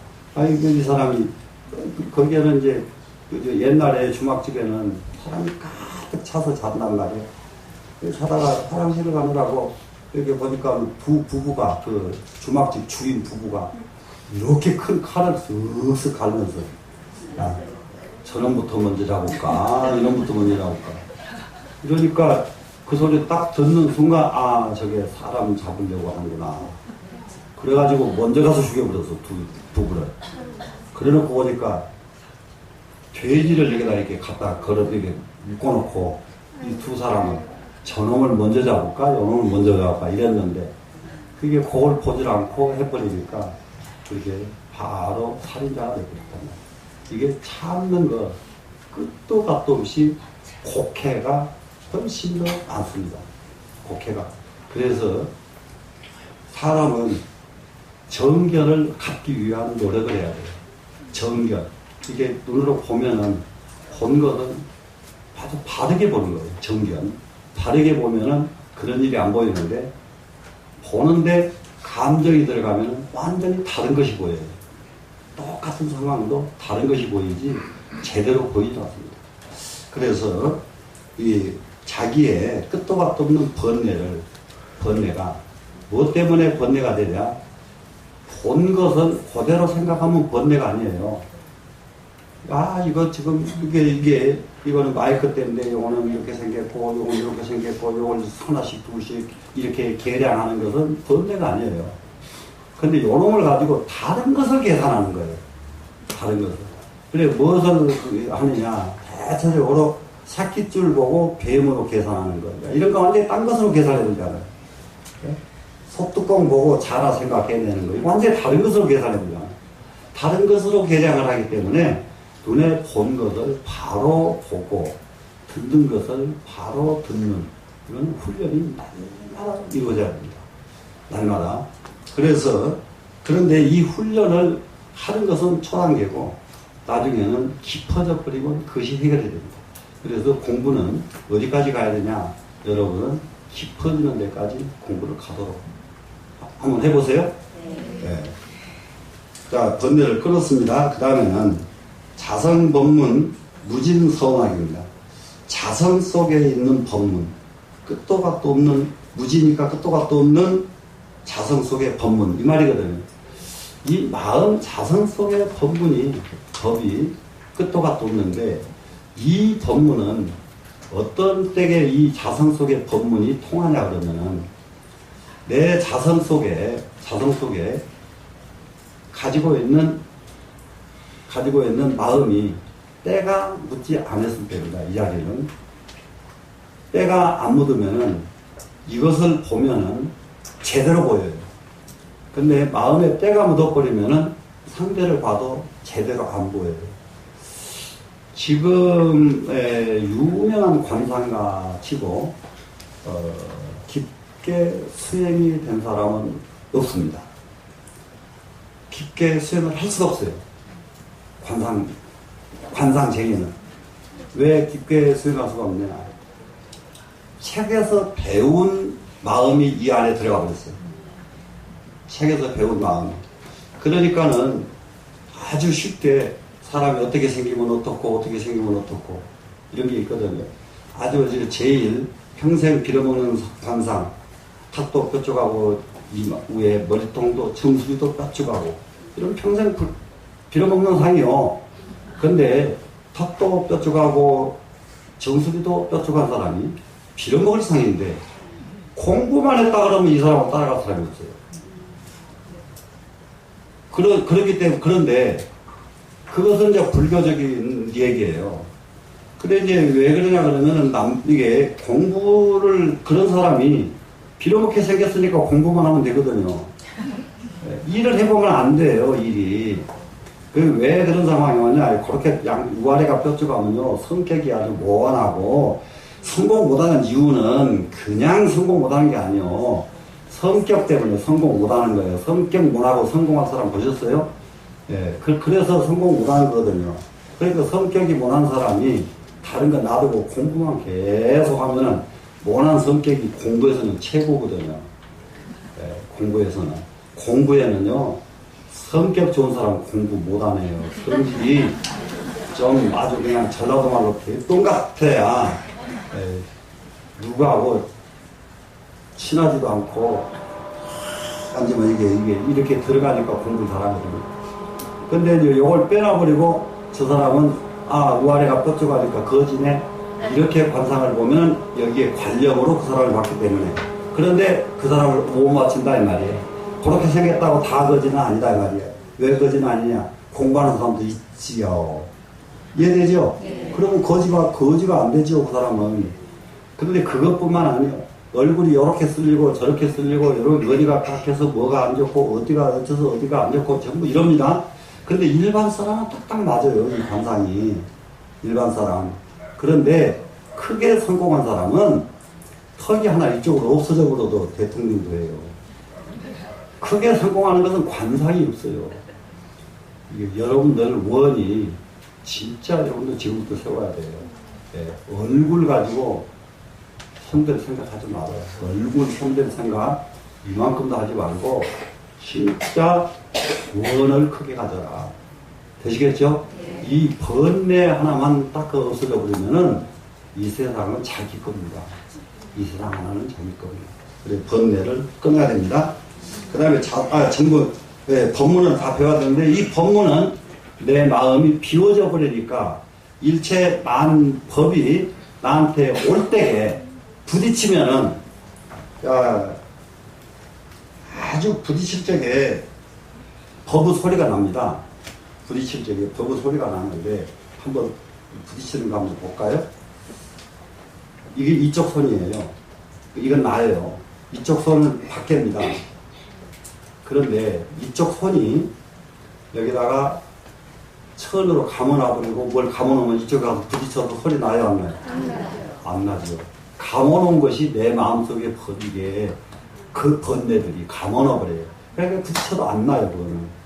이 사람이, 거기에는 이제, 옛날에 주막집에는 사람이 가득 차서 잔단 말이에요. 자다가 화장실을 가느라고, 여기 보니까 부부가, 그 주막집 주인 부부가, 이렇게 큰 칼을 쓱쓱 갈면서, 야, 저놈부터 먼저 잡을까? 이놈부터 먼저 잡을까? 이러니까 그 소리 딱 듣는 순간, 아, 저게 사람 잡으려고 하는구나. 그래가지고 먼저 가서 죽여버렸어, 두 분을. 그래 놓고 보니까 돼지를 여기다 이렇게 갖다 걸어, 이렇게 묶어놓고 이 두 사람은 저놈을 먼저 잡을까? 요놈을 먼저 잡을까? 이랬는데 그게 그걸 보질 않고 해버리니까 그렇게 바로 살인자가 되버렸단 말이야. 이게 참는 거 끝도 갓도 없이 곡해가 훨씬 더 많습니다. 곡해가. 그래서 사람은 정견을 갖기 위한 노력을 해야 돼요. 정견. 이게 눈으로 보면은 본 것은 아주 바르게 보는 거예요. 정견. 바르게 보면은 그런 일이 안 보이는데 보는데 감정이 들어가면 완전히 다른 것이 보여요. 똑같은 상황도 다른 것이 보이지 제대로 보이지 않습니다. 그래서 이 자기의 끝도 갓도 없는 번뇌가 무엇 때문에 번뇌가 되냐? 본 것은 그대로 생각하면 번뇌가 아니에요. 아, 이거 지금 이거는 마이크 때문에 요거는 이렇게 생겼고 요거는 이렇게 생겼고 요걸 하나씩 둘씩 이렇게 계량하는 것은 번뇌가 아니에요. 근데 요놈을 가지고 다른 것을 계산하는 거예요. 다른 것을. 그래, 무엇을 하느냐? 대체적으로 새끼줄 보고 뱀으로 계산하는 거예요. 이런 거 완전히 딴 것으로 계산해야 되잖아요. 소뚜껑 보고 자라 생각해내는 거예요. 완전히 다른 것으로 계산해야 되잖아요. 다른 것으로 계량을 하기 때문에 눈에 본 것을 바로 보고 듣는 것을 바로 듣는 이건 훈련이 날마다 이루어져야 됩니다. 날마다. 그래서 그런데 이 훈련을 하는 것은 초단계고 나중에는 깊어져 버리면 그것이 해결이 됩니다. 그래서 공부는 어디까지 가야 되냐? 여러분은 깊어지는 데까지 공부를 가도록 한번 해보세요. 네. 자, 번뇌를 끊었습니다. 그 다음에는 자성법문 무진서운학입니다. 자성 속에 있는 법문, 끝도 갓도 없는, 무지니까 끝도 갓도 없는 자성 속의 법문, 이 말이거든요. 이 마음 자성 속의 법이 끝도 갓도 없는데 이 법문은 어떤 때에 이 자성 속의 법문이 통하냐 그러면은 내 자성 속에 가지고 있는 마음이 때가 묻지 않았을 때입니다. 이 자리는 때가 안 묻으면은 이것을 보면은 제대로 보여요. 근데 마음에 때가 묻어버리면은 상대를 봐도 제대로 안 보여요. 지금 유명한 관상가 치고 깊게 수행이 된 사람은 없습니다. 깊게 수행을 할 수가 없어요. 관상쟁이는. 왜 깊게 수행할 수가 없냐? 책에서 배운 마음이 이 안에 들어가 버렸어요. 책에서 배운 마음. 그러니까는 아주 쉽게 사람이 어떻게 생기면 어떻고 이런 게 있거든요. 아주 제일 평생 빌어먹는 관상, 탁도 뼈쪽하고 위에 머리통도 정수리도 뼈쪽하고 이런 평생 빌어먹는 상이요. 근데 턱도 뼈쪽하고 정수리도 뼈쪽한 사람이 빌어먹을 상인데 공부만 했다 그러면 이 사람은 따라갈 사람이 없어요. 그렇기 때문에, 그런데 그것은 이제 불교적인 얘기예요. 근데 이제 왜 그러냐 그러면은 이게 공부를 그런 사람이 빌어먹게 생겼으니까 공부만 하면 되거든요. 일을 해보면 안 돼요, 일이. 왜 그런 상황이 오냐? 그렇게 우아래가 뼈쪽하면요, 성격이 아주 모완하고, 성공 못하는 이유는 그냥 성공 못하는 게 아니요. 성격 때문에 성공 못하는 거예요. 성격 못하고 성공한 사람 보셨어요? 예, 그래서 성공 못하는 거거든요. 그러니까 성격이 못한 사람이 다른 거 놔두고 공부만 계속 하면은 못한 성격이 공부에서는 최고거든요. 예, 공부에는요, 성격 좋은 사람 공부 못하네요. 성질이 좀 아주 그냥 전라도 말로 개똥 같아야, 예, 누구하고 친하지도 않고, 앉으면 이게 이렇게 들어가니까 공부를 잘하거든요. 근데 이제 이걸 빼놔버리고, 저 사람은, 우아래가 뻗쳐가니까 거지네. 이렇게 관상을 보면 여기에 관념으로 그 사람을 봤기 때문에. 그런데 그 사람을 못 맞춘다, 이 말이에요. 그렇게 생겼다고 다 거지는 아니다 이 말이야. 왜 거지는 아니냐? 공부하는 사람도 있지요. 이해되죠? 네. 그러면 거지가 안 되죠, 그 사람은. 그런데 그것뿐만 아니에요. 얼굴이 이렇게 쓸리고 저렇게 쓸리고 이런 머리가 깎여서 뭐가 안 좋고 어디가 어째서 어디가 안 좋고 전부 이럽니다. 그런데 일반 사람은 딱딱 맞아요, 이 관상이. 일반 사람. 그런데 크게 성공한 사람은 턱이 하나 이쪽으로 없어져 버려도 대통령도 해요. 크게 성공하는 것은 관상이 없어요. 이게 여러분들 원이 진짜 여러분들 지금부터 세워야 돼요. 예, 얼굴 가지고 손댈 생각하지 말아요. 얼굴 손댈 생각 이만큼도 하지 말고 진짜 원을 크게 가져라. 되시겠죠? 네. 이 번뇌 하나만 딱 없어져 버리면은 이 세상은 자기 겁니다. 이 세상 하나는 자기 겁니다. 그래서 번뇌를 끊어야 됩니다. 그 다음에 전부 법문을 다 배워야 되는데 이 법문은 내 마음이 비워져 버리니까 일체 만 법이 나한테 올 때에 부딪히면은 아주 부딪힐 적에 버브 소리가 납니다. 부딪힐 적에 버브 소리가 나는데 한번 부딪히는 거 한번 볼까요? 이게 이쪽 손이에요. 이건 나예요. 이쪽 손은 밖에입니다. 그런데 이쪽 손이 여기다가 천으로 감아놔버리고 뭘 감아놓으면 이쪽에 가서 부딪혀서 소리 나요, 안 나요? 안 나죠. 안 나죠. 감아놓은 것이 내 마음속에 버리게 그 번뇌들이 감아놔버려요. 그러니까 부딪혀도 안 나요, 그거는.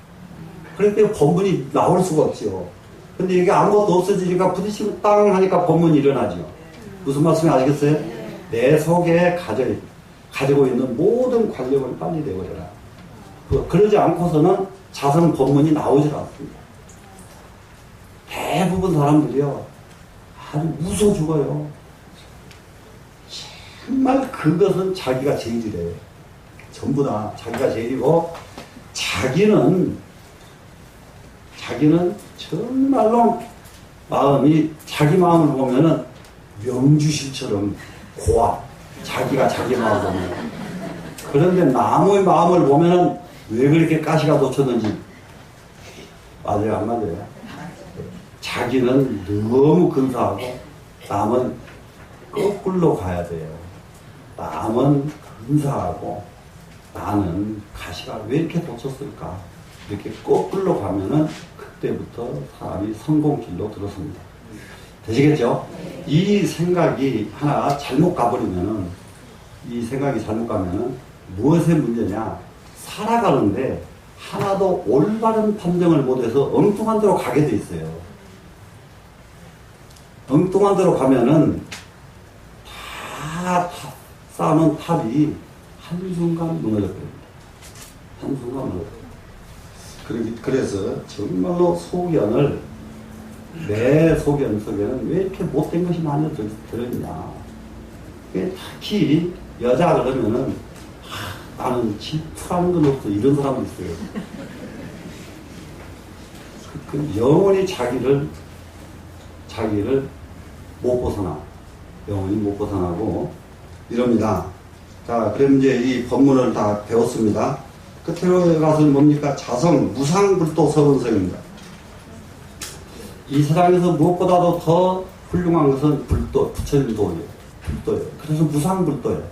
그러니까 법문이 나올 수가 없죠. 근데 이게 아무것도 없어지니까 부딪히면 땅 하니까 법문이 일어나죠. 무슨 말씀인지 아시겠어요? 내 속에 가지고 있는 모든 관력을 빨리 내버려라. 그러지 않고서는 자성 법문이 나오질 않습니다. 대부분 사람들이요, 아주 웃어 죽어요. 정말 그것은 자기가 제일이래요. 전부 다 자기가 제일이고, 자기는 정말로 자기 마음을 보면은 명주실처럼 고와. 자기가 자기 마음을 보면. 그런데 남의 마음을 보면은 왜 그렇게 가시가 돋쳤는지. 맞아요, 안 맞아요? 자기는 너무 근사하고 남은 거꾸로 가야 돼요. 남은 근사하고 나는 가시가 왜 이렇게 돋쳤을까? 이렇게 거꾸로 가면은 그때부터 사람이 성공길로 들어섭니다. 되시겠죠? 이 생각이 하나 잘못 가버리면은, 이 생각이 잘못 가면은 무엇의 문제냐? 살아가는데 하나도 올바른 판정을 못해서 엉뚱한 데로 가게 돼 있어요. 엉뚱한 데로 가면은 다 쌓아놓은 탑이 한순간 무너져버립니다. 한순간 무너져버립니다. 그래서 정말로 소견을, 내 소견 속에는 왜 이렇게 못된 것이 많이 들었냐. 특히 여자 그러면은 나는 질투하는 건 없어, 이런 사람도 있어요. 영원히 자기를 못 벗어나. 영원히 못 벗어나고 이럽니다. 자, 그럼 이제 이 법문을 다 배웠습니다. 끝으로 가서는 뭡니까? 자성, 무상불도 서은성입니다. 이 세상에서 무엇보다도 더 훌륭한 것은 불도, 부처님도예요. 불도예요. 그래서 무상불도예요.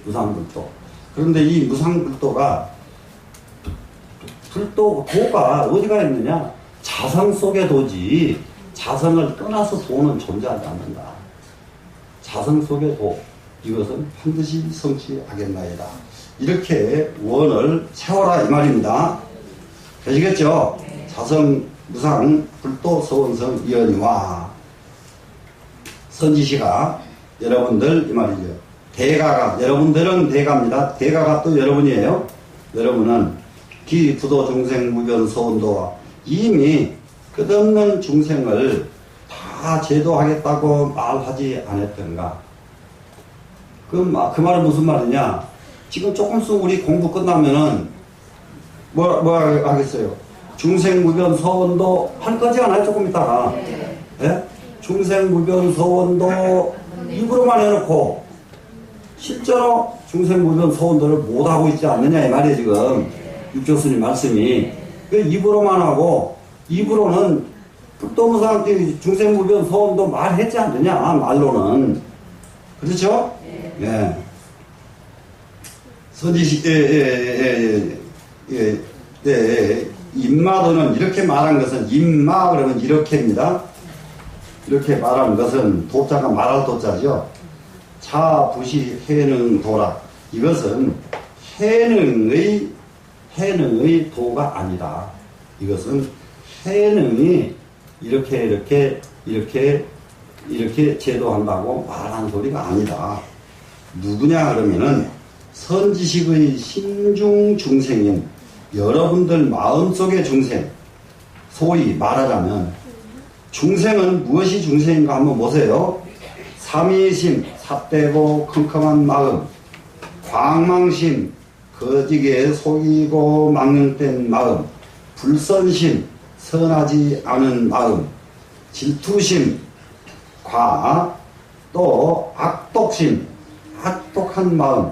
무상불도. 그런데 이 무상불도가, 도가 어디가 있느냐? 자성 속에 도지, 자성을 떠나서 도는 존재하지 않는다. 자성 속에 도, 이것은 반드시 성취하겠나이다. 이렇게 원을 세워라 이 말입니다. 되시겠죠? 자성, 무상, 불도, 서원성, 이연이와 선지시가 여러분들 이 말이죠. 대가가, 여러분들은 대가입니다. 대가가 또 여러분이에요. 여러분은 기, 부도, 중생, 무변, 서원도와 이미 끝없는 중생을 다 제도하겠다고 말하지 않았던가. 그 말은 무슨 말이냐? 지금 조금씩 우리 공부 끝나면은 뭐 하겠어요? 중생무변 서원도 할 거지 않아요? 조금 있다가. 네. 예? 중생무변 서원도 입으로만 해놓고 실제로 중생무변 서원도를 못하고 있지 않느냐 이 말이에요 지금. 육교수님 말씀이. 그 입으로만 하고, 입으로는 극도무상 중생무변 소원도 말했지 않느냐, 말로는. 그렇죠? 예. 선지식, 임마도는 이렇게 말한 것은, 임마 그러면 이렇게입니다. 이렇게 말한 것은, 도자가 말할 도자죠. 자, 부시, 해능, 도라. 이것은 해능의 도가 아니다. 이것은 해능이 이렇게 제도한다고 말하는 소리가 아니다. 누구냐 그러면은 선지식의 신중 중생인 여러분들 마음속의 중생, 소위 말하자면 중생은 무엇이 중생인가 한번 보세요. 삼위심, 삿대고 컴컴한 마음, 광망심, 거지게 속이고 망령된 마음, 불선심, 선하지 않은 마음, 질투심, 또 악독심, 악독한 마음,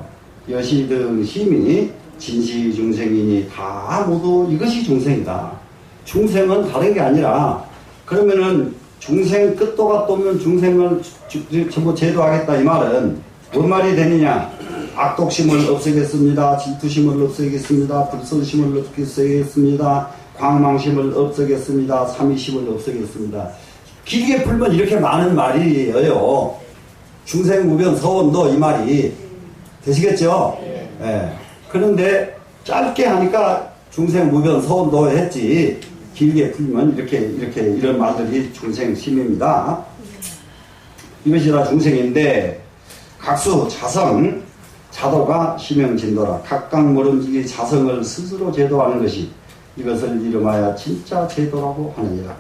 여시 등 힘이 진시중생이니 다 모두 이것이 중생이다. 중생은 다른 게 아니라 그러면은 중생 끝도가 또면 중생을 전부 제도하겠다 이 말은 뭔 말이 되느냐. 악독심을 없애겠습니다. 질투심을 없애겠습니다. 불선심을 없애겠습니다. 광망심을 없애겠습니다. 삼위심을 없애겠습니다. 길게 풀면 이렇게 많은 말이에요. 중생무변 서원도 이 말이 되시겠죠? 예. 그런데 짧게 하니까 중생무변 서원도 했지 길게 풀면 이런 말들이 중생심입니다. 이것이 다 중생인데 각수 자성 자도가 심형진도라. 각각 모름지기 자성을 스스로 제도하는 것이 이것을 이름하여 진짜 제도라고 하느니라.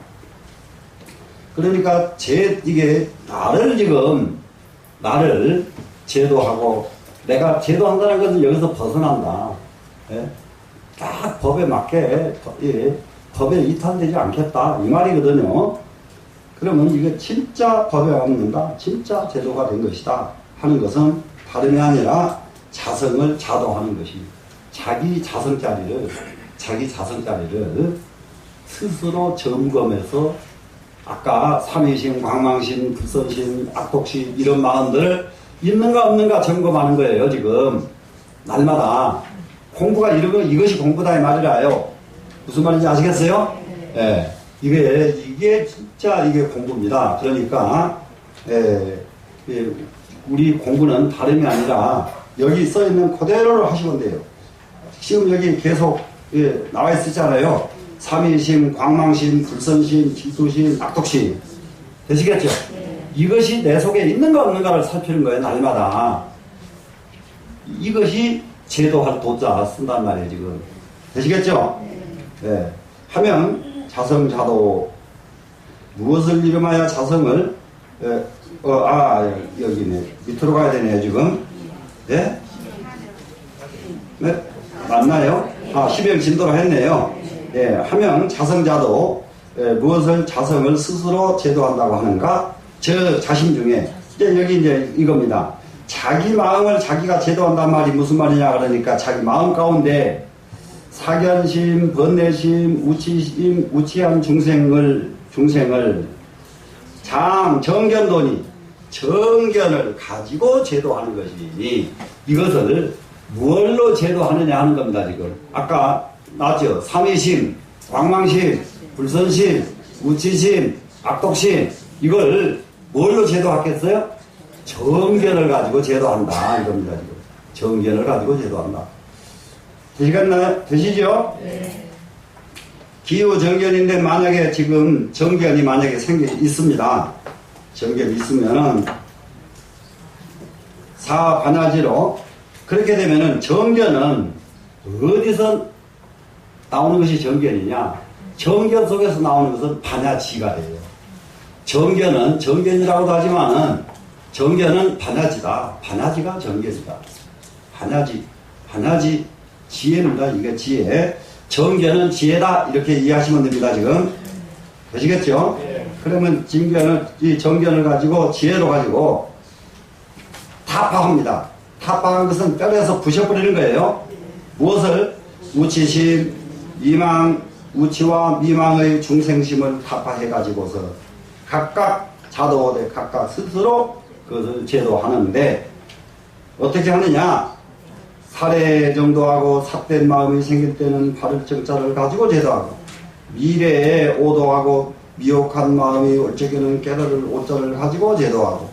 그러니까 이게 나를 제도하고 내가 제도한다는 것은 여기서 벗어난다. 예? 딱 법에 맞게 법에 이탈되지 않겠다 이 말이거든요. 그러면 이게 진짜 법에 맞는다, 진짜 제도가 된 것이다 하는 것은 다름이 아니라 자성을 자도하는 것입니다. 자기 자성자리를 스스로 점검해서 아까 삼위심, 광망심, 불선심, 악독심 이런 마음들을 있는가 없는가 점검하는 거예요. 지금 날마다 공부가 이것이 공부다 이 말이라요. 무슨 말인지 아시겠어요? 예. 이게 진짜 이게 공부입니다. 그러니까 우리 공부는 다름이 아니라 여기 써 있는 그대로를 하시면 돼요. 지금 여기 계속 나와 있었잖아요. 삼위심, 광망심, 불선심, 질투심, 악독심. 되시겠죠? 이것이 내 속에 있는가 없는가를 살피는 거예요. 날마다. 이것이 제도할 도자 쓴단 말이에요. 지금. 되시겠죠? 네. 하면 자성자도 무엇을 이름하여 자성을 여기네. 밑으로 가야 되네요. 지금. 네? 네? 맞나요? 심형진도로 했네요. 예, 하면 자성자도 무엇을 자성을 스스로 제도한다고 하는가? 저 자신 중에 여기 이겁니다. 자기 마음을 자기가 제도한단 말이 무슨 말이냐 그러니까 자기 마음 가운데 사견심, 번뇌심, 우치심, 우치한 중생을 정견도니 정견을 가지고 제도하는 것이니 이것을 무엇로 제도하느냐 하는 겁니다. 지금 아까 나왔죠. 삼위심, 광망심, 불선심, 우치심, 악독심 이걸 뭘로 제도하겠어요? 정견을 가지고 제도한다 이겁니다. 지금 정견을 가지고 제도한다. 되시겠나요? 되시죠? 네. 기후 정견인데 만약에 지금 정견이 만약에 있습니다. 정견이 있으면은 사반야지로 그렇게 되면은 정견은 어디서 나오는 것이 정견이냐? 정견 속에서 나오는 것은 반야지가 돼요. 정견은 정견이라고도 하지만은 정견은 반야지다. 반야지가 정견이다. 반야지 지혜입니다. 이게 지혜. 정견은 지혜다. 이렇게 이해하시면 됩니다. 지금 되시겠죠? 그러면 이 정견을 가지고 지혜로 가지고 타파합니다. 타파한 것은 뼈에서 부셔버리는 거예요. 무엇을? 우치심, 우치와 미망의 중생심을 타파해가지고서 각각 자도하되 각각 스스로 그것을 제도하는데 어떻게 하느냐? 살해 정도하고 삿된 마음이 생길 때는 바를 정자를 가지고 제도하고 미래에 오도하고 미혹한 마음이 올 적에는 깨달을 오자를 가지고 제도하고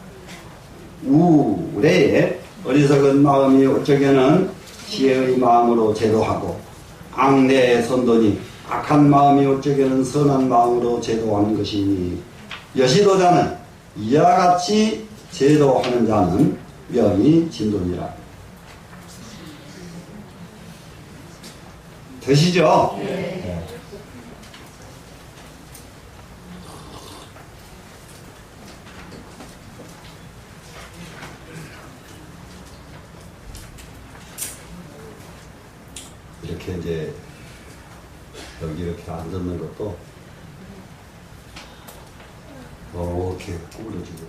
우래에 어리석은 마음이 올 적에는 지혜의 마음으로 제도하고 악내의 선돈이 악한 마음이 올 적에는 선한 마음으로 제도하는 것이니 여시도자는 이와 같이 제도하는 자는 명이 진돈이라. 되시죠? 네. 이렇게 이제 여기 이렇게 앉는 것도 이렇게 구부러지고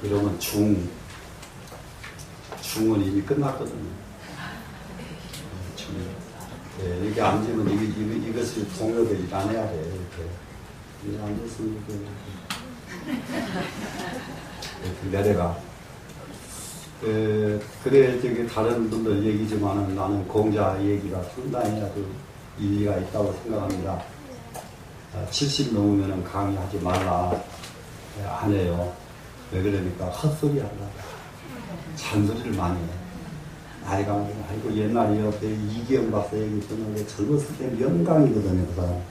이러면 중은 이미 끝났거든요. 중. 네, 이렇게 앉으면 이것을 동력을 일어나야 돼. 이렇게 앉았으면 이렇게 내려가. 그래 저기 다른 분들 얘기지만은 나는 공자 얘기가 상당히 아주 일리가 있다고 생각합니다. 70 넘으면은 강의하지 말라 안 해요. 왜 그러니까 헛소리 한다. 잔소리를 많이 해. 나이가 아이고 옛날에 옆에 이기영 박사 얘기 듣는데 젊었을 때 명강이거든요. 그 사람.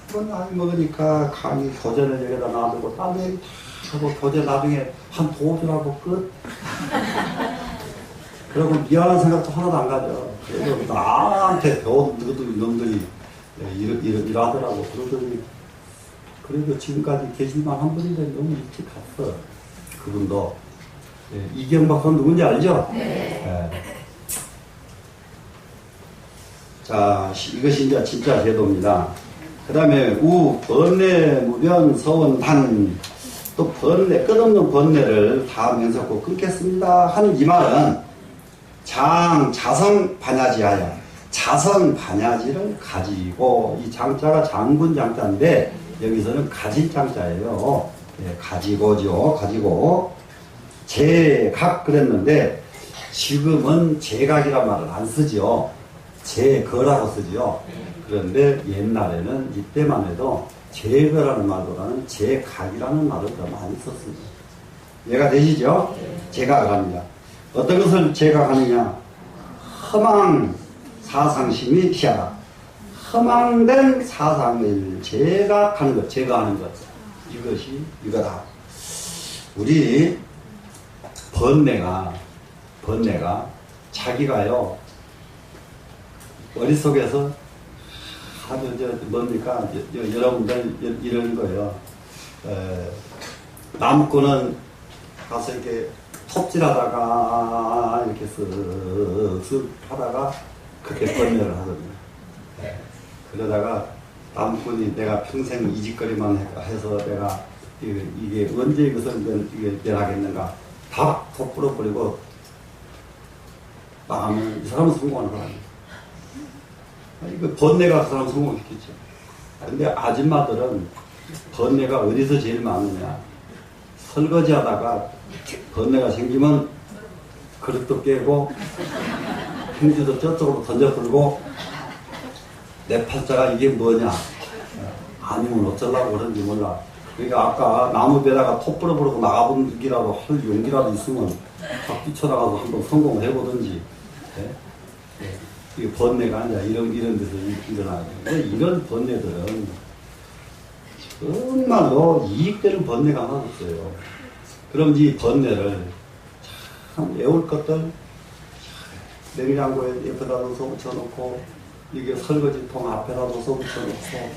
한번 나이 먹으니까 강의 교재를 여기다 놔두고 딴 얘기 하고 교재 나중에 한 도주라고 끝. 그리고 미안한 생각도 하나도 안 가져. 그래서 나한테 배운 놈들이 이러더라고. 그러더니 그래도 지금까지 계실만 한 분인데 너무 일찍 갔어. 그분도. 이기영 박사는 누군지 알죠? 네. 자, 이것이 이제 진짜 제도입니다. 그 다음에 번뇌, 무변, 서원, 단. 또 번뇌, 끝없는 번뇌를 다 면섭고 끊겠습니다 하는 이 말은 자성 반야지하여 자성 반야지를 가지고 이 장자가 장군 장자인데 여기서는 가진 장자예요. 네, 가지고죠. 가지고 제각 그랬는데 지금은 제각이란 말을 안 쓰죠. 제거라고 쓰죠. 그런데 옛날에는 이때만 해도 제거라는 말보다는 제각이라는 말을 더 많이 썼습니다. 이해가 되시죠? 제각을 합니다. 어떤 것을 제각하느냐? 허망 사상심이 희하다. 허망된 사상을 제각하는 것, 제거하는 것. 이것이 이거다. 우리 번뇌가 자기가요 머릿속에서 아주 뭡니까 여러분들 이런 거예요. 나무꾼은 가서 이렇게 톱질하다가 이렇게 쓱쓱 하다가 그렇게 번뇌를 하거든요. 그러다가 나무꾼이 내가 평생 이 짓거리만 해서 내가 이게 언제 이것을 변하겠는가 다 덮어버리고 나가면 이 사람은 성공하는 거 아니에요. 이거 번뇌가 그 사람 성공시키죠. 근데 아줌마들은 번뇌가 어디서 제일 많으냐? 설거지 하다가 번뇌가 생기면 그릇도 깨고 행주도 저쪽으로 던져버리고 내 팔자가 이게 뭐냐? 아니면 어쩌려고 그런지 몰라. 그러니까 아까 나무 배다가 톱 불어버리고 나가본 기라도 할 용기라도 있으면 딱 뛰쳐나가서 한번 성공을 해보든지. 네? 네. 이게 번뇌가 아니라 이런 데서 일어나요. 근데 이런 번뇌들은 정말로 이익되는 번뇌가 하나 없어요. 그럼 이 번뇌를 참 애울 것들 냉장고에 옆에다 넣어서 붙여놓고 이게 설거지통 앞에다 넣어서 붙여놓고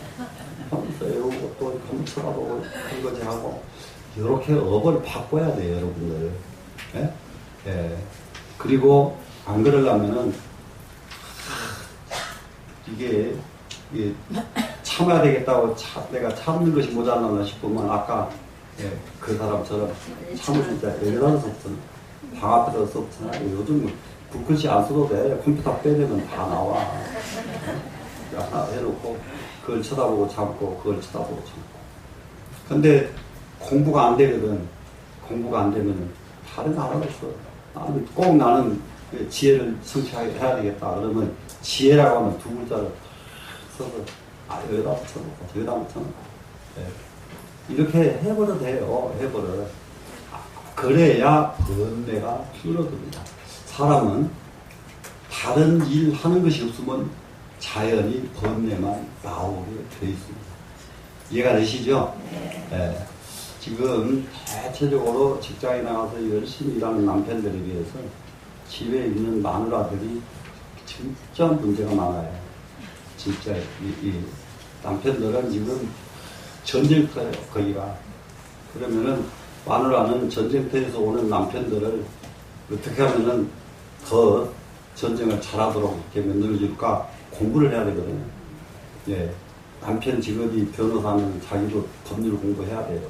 하면서 애우고 또 감춰가고 설거지하고 이렇게 업을 바꿔야 돼요, 여러분들. 네? 네. 그리고 안 그러려면은 이게 참아야 되겠다고 내가 참는 것이 모자라나 싶으면 아까 그 사람처럼 참을 수 있다. 여기다 넣어서 방 앞에다 넣어서 요즘 붓글씨 안 써도 돼. 컴퓨터 빼내면 다 나와. 하나 해놓고 그걸 쳐다보고 참고 그걸 쳐다보고 참고. 근데 공부가 안 되거든. 공부가 안 되면 다른 거 하나도 없어. 꼭 나는 지혜를 성취해야 되겠다. 그러면 지혜라고 하면 두 글자를 써서 여기다 붙여놓고 저기다 붙여놓고 이렇게 해버려도 돼요. 해버려. 그래야 번뇌가 줄어듭니다. 사람은 다른 일 하는 것이 없으면 자연히 번뇌만 나오게 되어 있습니다. 이해가 되시죠? 네. 지금 대체적으로 직장에 나가서 열심히 일하는 남편들에 비해서 집에 있는 마누라들이 진짜 문제가 많아요. 진짜 이 남편들은 지금 전쟁터예요. 거기가. 그러면은 마누라는 전쟁터에서 오는 남편들을 어떻게 하면은 더 전쟁을 잘하도록 이렇게 만들어줄까 공부를 해야 되거든요. 예. 남편 직업이 변호사는 자기도 법률 공부해야 돼요.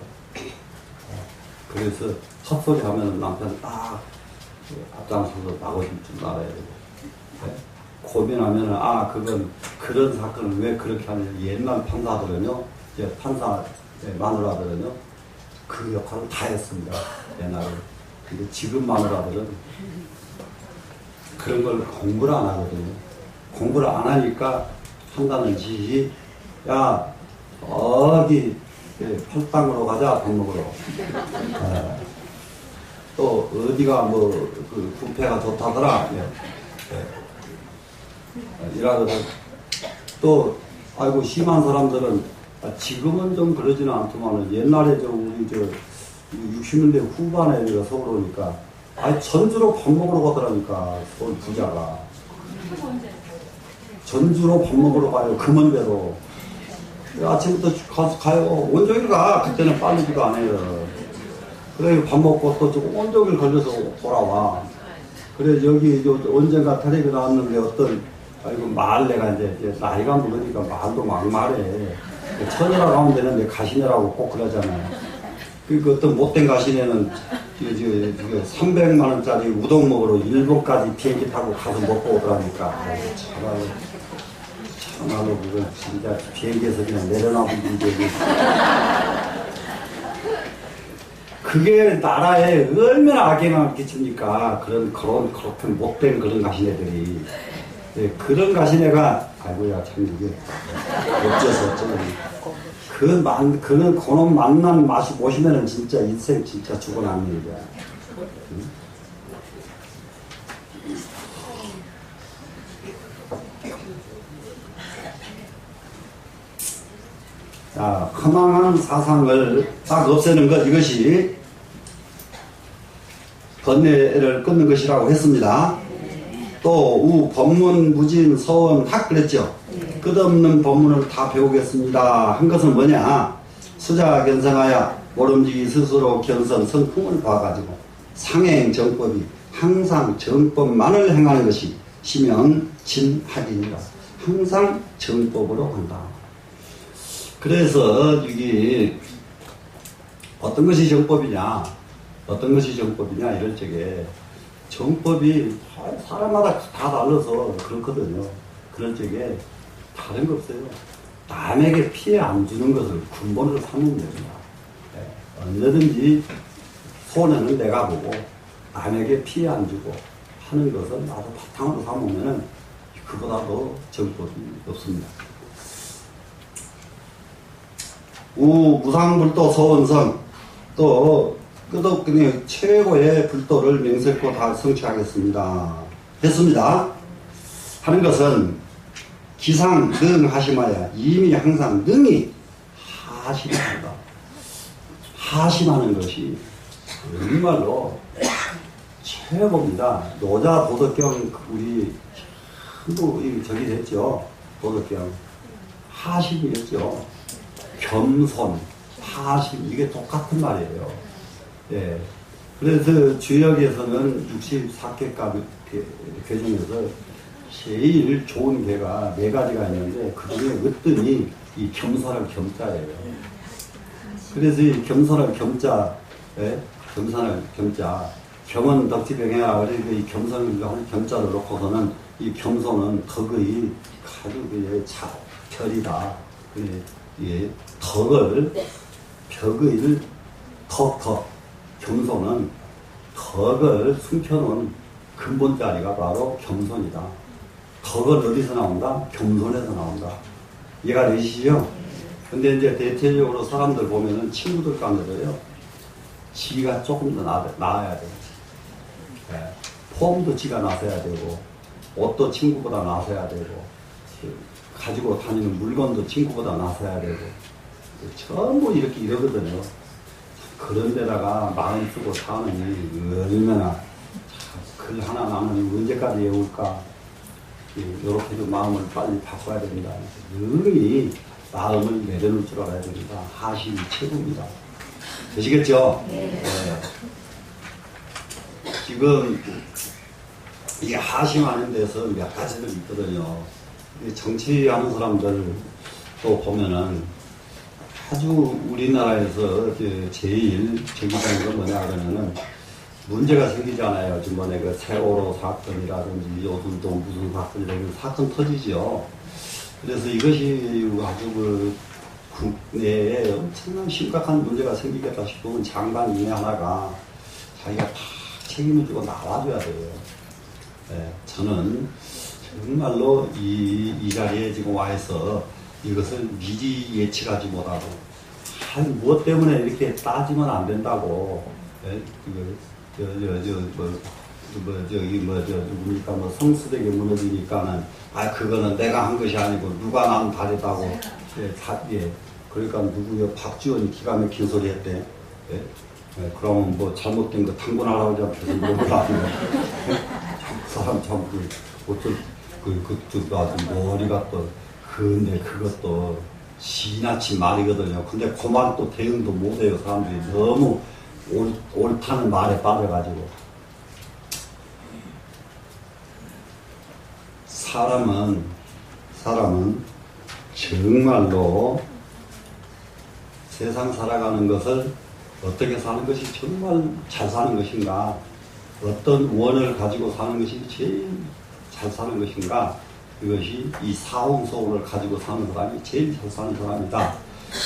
그래서 헛소리 하면 남편 딱 앞장서서 나오실 줄 알아야 되고. 예. 고민하면 그건 그런 사건을 왜 그렇게 하느냐. 옛날 판사들은요, 이제 판사 마누라들은요, 그 역할을 다 했습니다. 옛날에. 근데 지금 마누라들은 그런 걸 공부를 안 하거든요. 공부를 안 하니까 한다는 짓이, 야, 어디 팔당으로 가자, 밥 먹으러. 또 어디가 그 부페가 좋다더라. 이라거든. 또 아이고 심한 사람들은 지금은 좀 그러지는 않지만 옛날에 우리 60년대 후반에 내가 서울 오니까 전주로 밥 먹으러 가더라니까. 서울 부자가 전주로 밥 먹으러 가요. 금원대로. 아침부터 가요. 온종일 가. 그때는 빨리지도 않아요. 그래 밥 먹고 또 온종일 걸려서 돌아와. 그래 여기 언젠가 텔레비 나왔는데 어떤 말 내가 이제 나이가 먹으니까 말도 막말해. 처녀라고 하면 되는데 가시네라고 꼭 그러잖아요. 그 어떤 못된 가시네는 300만 원짜리 우동 먹으러 일본까지 비행기 타고 가서 먹고 오더라니까. 참말로 그건 진짜 비행기에서 그냥 내려놔본 문제지. 그게 나라에 얼마나 악영향을 끼칩니까? 그렇게 못된 그런 가시네들이. 네, 그런 가시네가, 아이고야, 참, 이게, 어째서. 그놈 만난 맛이 보시면은 진짜 인생 진짜 죽어남는 거야. 응? 자, 허망한 사상을 딱 없애는 것, 이것이 번뇌를 끊는 것이라고 했습니다. 또 법문 무진 서원 학 그랬죠. 끝없는 법문을 다 배우겠습니다 한 것은 뭐냐. 수자 견성하여 모름지기 스스로 견성 성품을 봐가지고 상행 정법이 항상 정법만을 행하는 것이 시명 진학이니라. 항상 정법으로 간다. 그래서 이게 어떤 것이 정법이냐, 어떤 것이 정법이냐 이럴 적에 정법이 사람마다 다 달라서 그렇거든요. 그럴 적에 다른 거 없어요. 남에게 피해 안 주는 것을 근본으로 삼으면 됩니다. 언제든지 손해는 내가 보고 남에게 피해 안 주고 하는 것을 나도 바탕으로 삼으면 그보다 더 정법이 없습니다. 무상불도 서원성, 또 끝없이 최고의 불도를 명설코 다 성취하겠습니다. 했습니다. 하는 것은 기상 능 하심하여 이미 항상 능히 하심합니다. 하심하는 것이 정말로 최고입니다. 노자 도덕경 우리 저기 됐죠. 도덕경 하심이었죠. 겸손, 하심 이게 똑같은 말이에요. 예. 그래서 주역에서는 64개가 개중에서 제일 좋은 개가 4가지가 있는데 그중에 으뜸이 이 겸손할 겸자예요. 그래서 이 겸손할 겸자, 예? 겸손할 겸자 겸은 덕지병행하라. 그러니까 이 겸손을 겸자를 놓고서는 이 겸손은 덕의 아주 별이다. 예, 덕을, 벽의 덕, 겸손은 덕을 숨겨놓은 근본 자리가 바로 겸손이다. 덕은 어디서 나온다? 겸손에서 나온다. 이해가 되시죠? 근데 이제 대체적으로 사람들 보면은 친구들 간에도요, 지가 조금 더 나아야 돼요. 네. 폼도 지가 나서야 되고, 옷도 친구보다 나서야 되고, 가지고 다니는 물건도 친구보다 나서야 되고, 전부 이렇게 이러거든요. 그런 데다가 마음 쓰고 사느니 얼마나 글 하나 나는 언제까지 외울까. 이렇게 좀 마음을 빨리 바꿔야 됩니다. 능히 마음을 내려놓을 줄 알아야 됩니다. 하심이 최고입니다. 되시겠죠? 네. 지금 이 하심하는 데서 몇 가지들 있거든요. 정치하는 사람들 또 보면은 아주 우리나라에서 제일 정치하는 건 뭐냐 그러면은 문제가 생기잖아요. 지금번에 그 세월호 사건이라든지 요즘 또 무슨 사건이라든지 사건 터지죠. 그래서 이것이 아주 그 국내에 엄청난 심각한 문제가 생기겠다 싶으면 장관님의 하나가 자기가 다 책임을 지고 나와줘야 돼요. 네, 저는 정말로 이 자리에 지금 와 있어 이것을 미리 예측하지 못하고 무엇 때문에 이렇게 따지면 안 된다고. 네, 누구니까 성수대교 무너지니까는 그거는 내가 한 것이 아니고 누가 남 다르다고. 예. 그러니까 누구요? 박지원이 기가 막힌 소리 했대. 예? 그러면 뭐 잘못된 거 당군 할아버지한테서 물어보라고. 그 사람 참 아주 머리가 또 근데 그것도 지나친 말이거든요. 근데 그 말 또 대응도 못해요. 사람들이 너무 옳다는 말에 빠져가지고. 사람은 정말로 세상 살아가는 것을 어떻게 사는 것이 정말 잘 사는 것인가, 어떤 원을 가지고 사는 것이 제일 잘 사는 것인가, 이것이 이 사홍소원을 가지고 사는 사람이 제일 잘 사는 사람이다.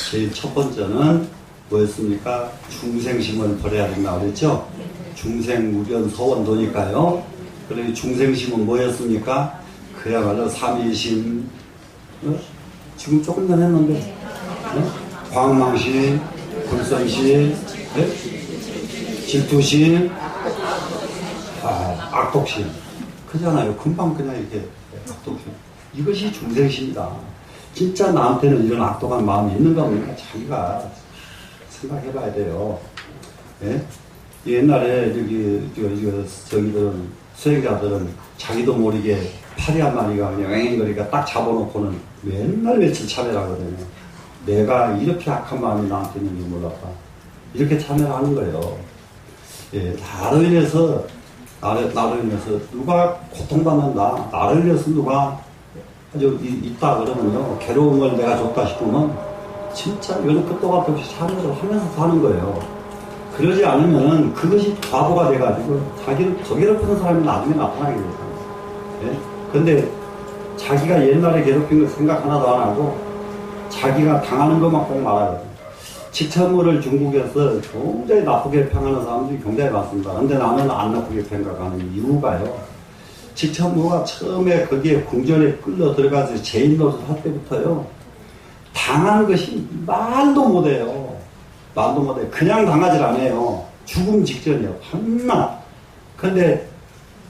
제일 첫 번째는 뭐였습니까? 중생심을 버려야 된다고 그랬죠? 중생무변 소원도니까요. 그러니 중생심은 뭐였습니까? 그야말로 삼위심, 지금 조금 전에 했는데, 광망심, 불선심, 질투심, 악독심. 그잖아요. 금방 그냥 이렇게 악독심. 이것이 중생심이다. 진짜 나한테는 이런 악독한 마음이 있는가 보니까 자기가 생각해봐야 돼요. 예? 옛날에 저기들은 수행자들은 자기도 모르게 파리 한 마리가 그냥 앵앵거리가 딱 잡아놓고는 맨날 며칠 참여하거든요. 내가 이렇게 악한 마음이 나한테 있는지 몰랐다. 이렇게 참여를 하는 거예요. 예, 나로 인해서 누가 고통받는다. 나를 위해서 누가 아주 있다 그러면요. 괴로움을 내가 줬다 싶으면 진짜 여느 끝도 없이 참여를 하면서 사는 거예요. 그러지 않으면 그것이 바보가 돼가지고 자기를 더 괴롭히는 사람이 나중에 나타나게 돼요. 예? 근데 자기가 옛날에 괴롭힌 거 생각 하나도 안 하고 자기가 당하는 것만 꼭 말하거든요. 직천물을 중국에서 굉장히 나쁘게 평하는 사람들이 굉장히 많습니다. 근데 나는 안 나쁘게 평가하는 이유가요. 직천무가 처음에 거기에 궁전에 끌려 들어가서 제인 노릇을 할 때부터요. 당한 것이 말도 못해요. 말도 못해요. 그냥 당하질 않아요. 죽음 직전이에요. 한나. 근데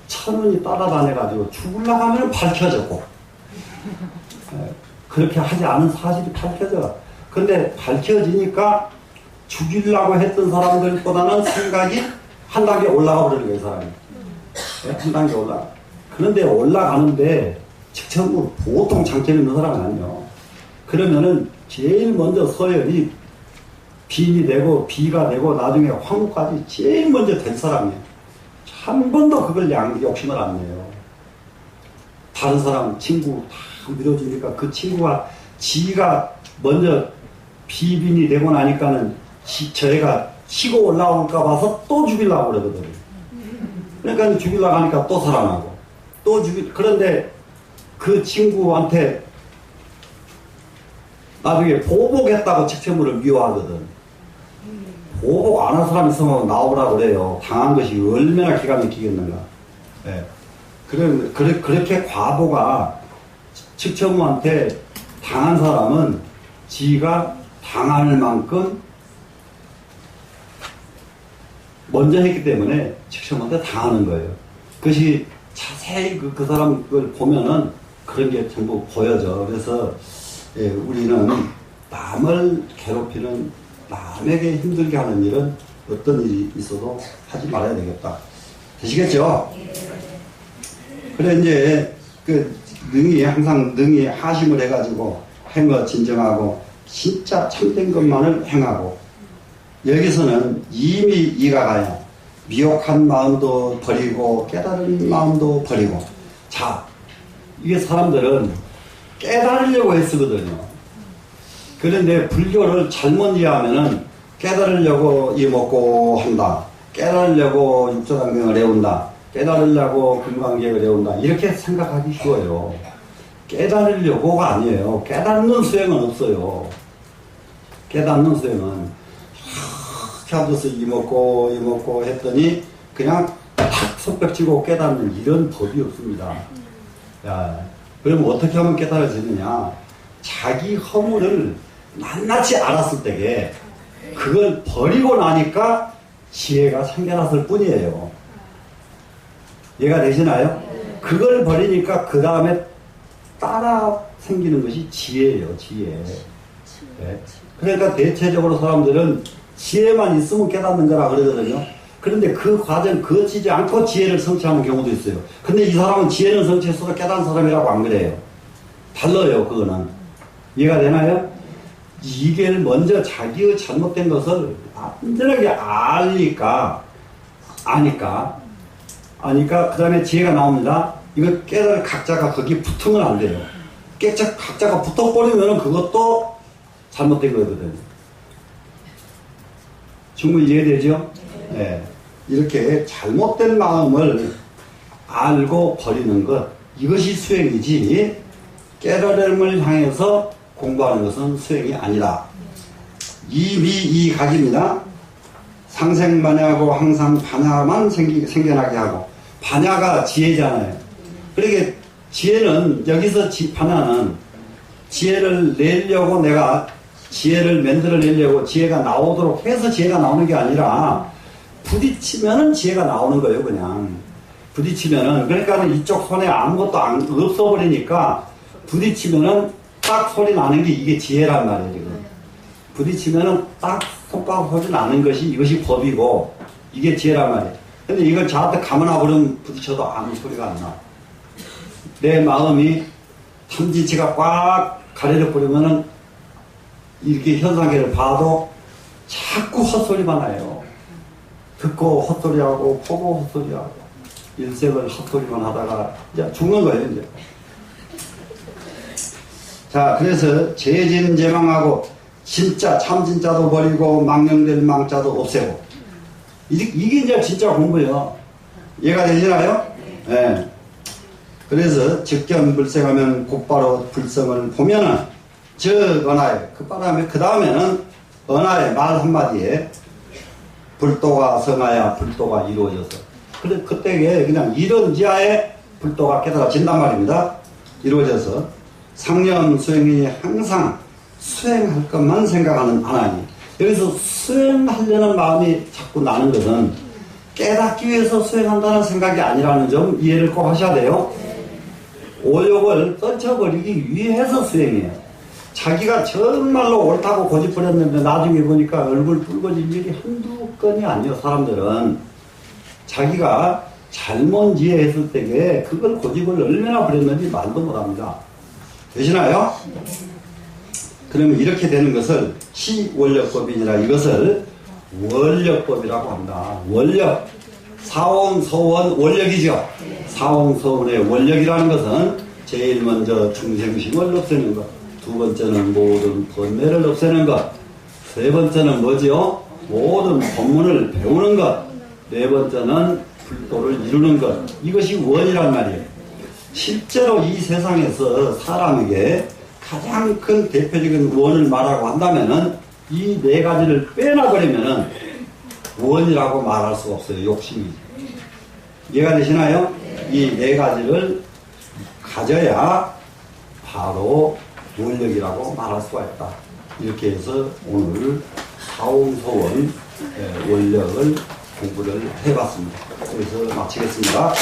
천운이 따라다녀가지고 죽으려고 하면 밝혀졌고. 그렇게 하지 않은 사실이 밝혀져. 근데 밝혀지니까 죽이려고 했던 사람들보다는 생각이 한 단계 올라가 버리는 거예요, 사람이. 한 단계 올라가. 그런데 올라가는데 직천무 보통 장점 있는 사람은 아니에요. 그러면은 제일 먼저 서열이 빈이 되고 비가 되고 나중에 황후까지 제일 먼저 된 사람이에요. 한 번도 그걸 욕심을 안 내요. 다른 사람, 친구 다 밀어주니까 그 친구가 지가 먼저 비빈이 되고 나니까는 저희가 치고 올라올까 봐서 또 죽이려고 그러거든요. 그러니까 죽이려고 하니까 또 살아나고, 그런데 그 친구한테 나중에 보복했다고 직체물을 미워하거든. 보복 안 한 사람 있으면 나오라 그래요. 당한 것이 얼마나 기가 막히겠는가. 네. 그렇게 과보가 측천무한테 당한 사람은 지가 당할 만큼 먼저 했기 때문에 측천무한테 당하는 거예요. 그것이 자세히 그 사람 걸 보면은 그런 게 전부 보여져. 그래서 예, 우리는 남을 괴롭히는, 남에게 힘들게 하는 일은 어떤 일이 있어도 하지 말아야 되겠다. 되시겠죠? 그래, 이제, 항상 능히 하심을 해가지고, 행어 진정하고, 진짜 참된 것만을 행하고, 여기서는 이미 이가 가야, 미혹한 마음도 버리고, 깨달은 마음도 버리고. 자, 이게 사람들은 깨달으려고 애쓰거든요. 그런데 불교를 잘못 이해하면은 깨달으려고 이먹고 한다. 깨달으려고 육조단경을 해온다. 깨달으려고 금강계를 해온다. 이렇게 생각하기 쉬워요. 깨달으려고가 아니에요. 깨닫는 수행은 없어요. 깨닫는 수행은 이렇게 앉아서 이먹고 했더니 그냥 탁 손뼉치고 깨닫는 이런 법이 없습니다. 야, 그럼 어떻게 하면 깨달아지느냐? 자기 허물을 낱낱이 알았을 때에 그걸 버리고 나니까 지혜가 생겨났을 뿐이에요. 이해가 되시나요? 그걸 버리니까 그 다음에 따라 생기는 것이 지혜예요. 지혜. 네. 그러니까 대체적으로 사람들은 지혜만 있으면 깨닫는 거라 그러거든요. 그런데 그 과정 거치지 않고 지혜를 성취하는 경우도 있어요. 근데 이 사람은 지혜는 성취했어도 깨달은 사람이라고 안 그래요. 달라요, 그거는. 이해가 되나요? 이게 먼저 자기의 잘못된 것을 완전하게 아니까, 그 다음에 지혜가 나옵니다. 이거 깨달을 각자가 거기 붙으면 안 돼요. 각자가 붙어버리면 그것도 잘못된 거거든요. 충분히 이해되죠? 네. 이렇게 잘못된 마음을 알고 버리는 것, 이것이 수행이지, 깨달음을 향해서 공부하는 것은 수행이 아니라. 이미이각입니다. 상생반야하고 항상 반야만 생겨나게 하고, 반야가 지혜잖아요. 그러니까 지혜는, 여기서 반야는 지혜를 내려고 내가 지혜를 만들어내려고 지혜가 나오도록 해서 지혜가 나오는 게 아니라 부딪히면은 지혜가 나오는 거예요. 그냥 부딪히면은, 그러니까 이쪽 손에 아무것도 없어버리니까 부딪히면은 딱 소리 나는 게 이게 지혜란 말이에요. 지금 부딪히면은 딱 손가락 소리 나는 것이, 이것이 법이고 이게 지혜란 말이에요. 근데 이걸 저한테 가만히 버리면 부딪혀도 아무 소리가 안 나. 내 마음이 탐진치가 꽉 가려져 버리면은 이렇게 현상계를 봐도 자꾸 헛소리만 나요. 듣고 헛소리하고 보고 헛소리하고 일생을 헛소리만 하다가 이제 죽는 거예요. 이제. 자, 그래서 재진제망하고 진짜 참진짜도 버리고 망령될 망자도 없애고, 이게 이제 진짜 공부예요. 이해가 되시나요? 네. 그래서 즉견불생하면 곧바로 불성을 보면은 즉 언하에, 그 다음에는 언하의 말 한마디에 불도가 성하야 불도가 이루어져서, 근데 그때에 그냥 이런 지하에 불도가 깨달아진단 말입니다. 이루어져서 상념 수행이 항상 수행할 것만 생각하는 하나님. 여기서 수행하려는 마음이 자꾸 나는 것은 깨닫기 위해서 수행한다는 생각이 아니라는 점 이해를 꼭 하셔야 돼요. 오욕을 떨쳐버리기 위해서 수행해요. 자기가 정말로 옳다고 고집부렸는데 나중에 보니까 얼굴 붉어진 일이 한두 건이 아니에요. 사람들은 자기가 잘못 이해했을 때에 그걸 고집을 얼마나 부렸는지 말도 못합니다. 되시나요? 그러면 이렇게 되는 것을 시원력법이니라, 이것을 원력법이라고 합니다. 원력, 사원, 서원, 원력이죠. 사원, 서원의 원력이라는 것은 제일 먼저 중생심을 없애는 것, 두 번째는 모든 번뇌를 없애는 것, 세 번째는 뭐지요? 모든 법문을 배우는 것, 네 번째는 불도를 이루는 것, 이것이 원이란 말이에요. 실제로 이 세상에서 사람에게 가장 큰 대표적인 원을 말하고 한다면은 이 네 가지를 빼놔버리면은 원이라고 말할 수 없어요. 욕심이지. 이해가 되시나요? 이 네 가지를 가져야 바로 원력이라고 말할 수가 있다. 이렇게 해서 오늘 사홍소원 원력을 공부를 해봤습니다. 그래서 마치겠습니다.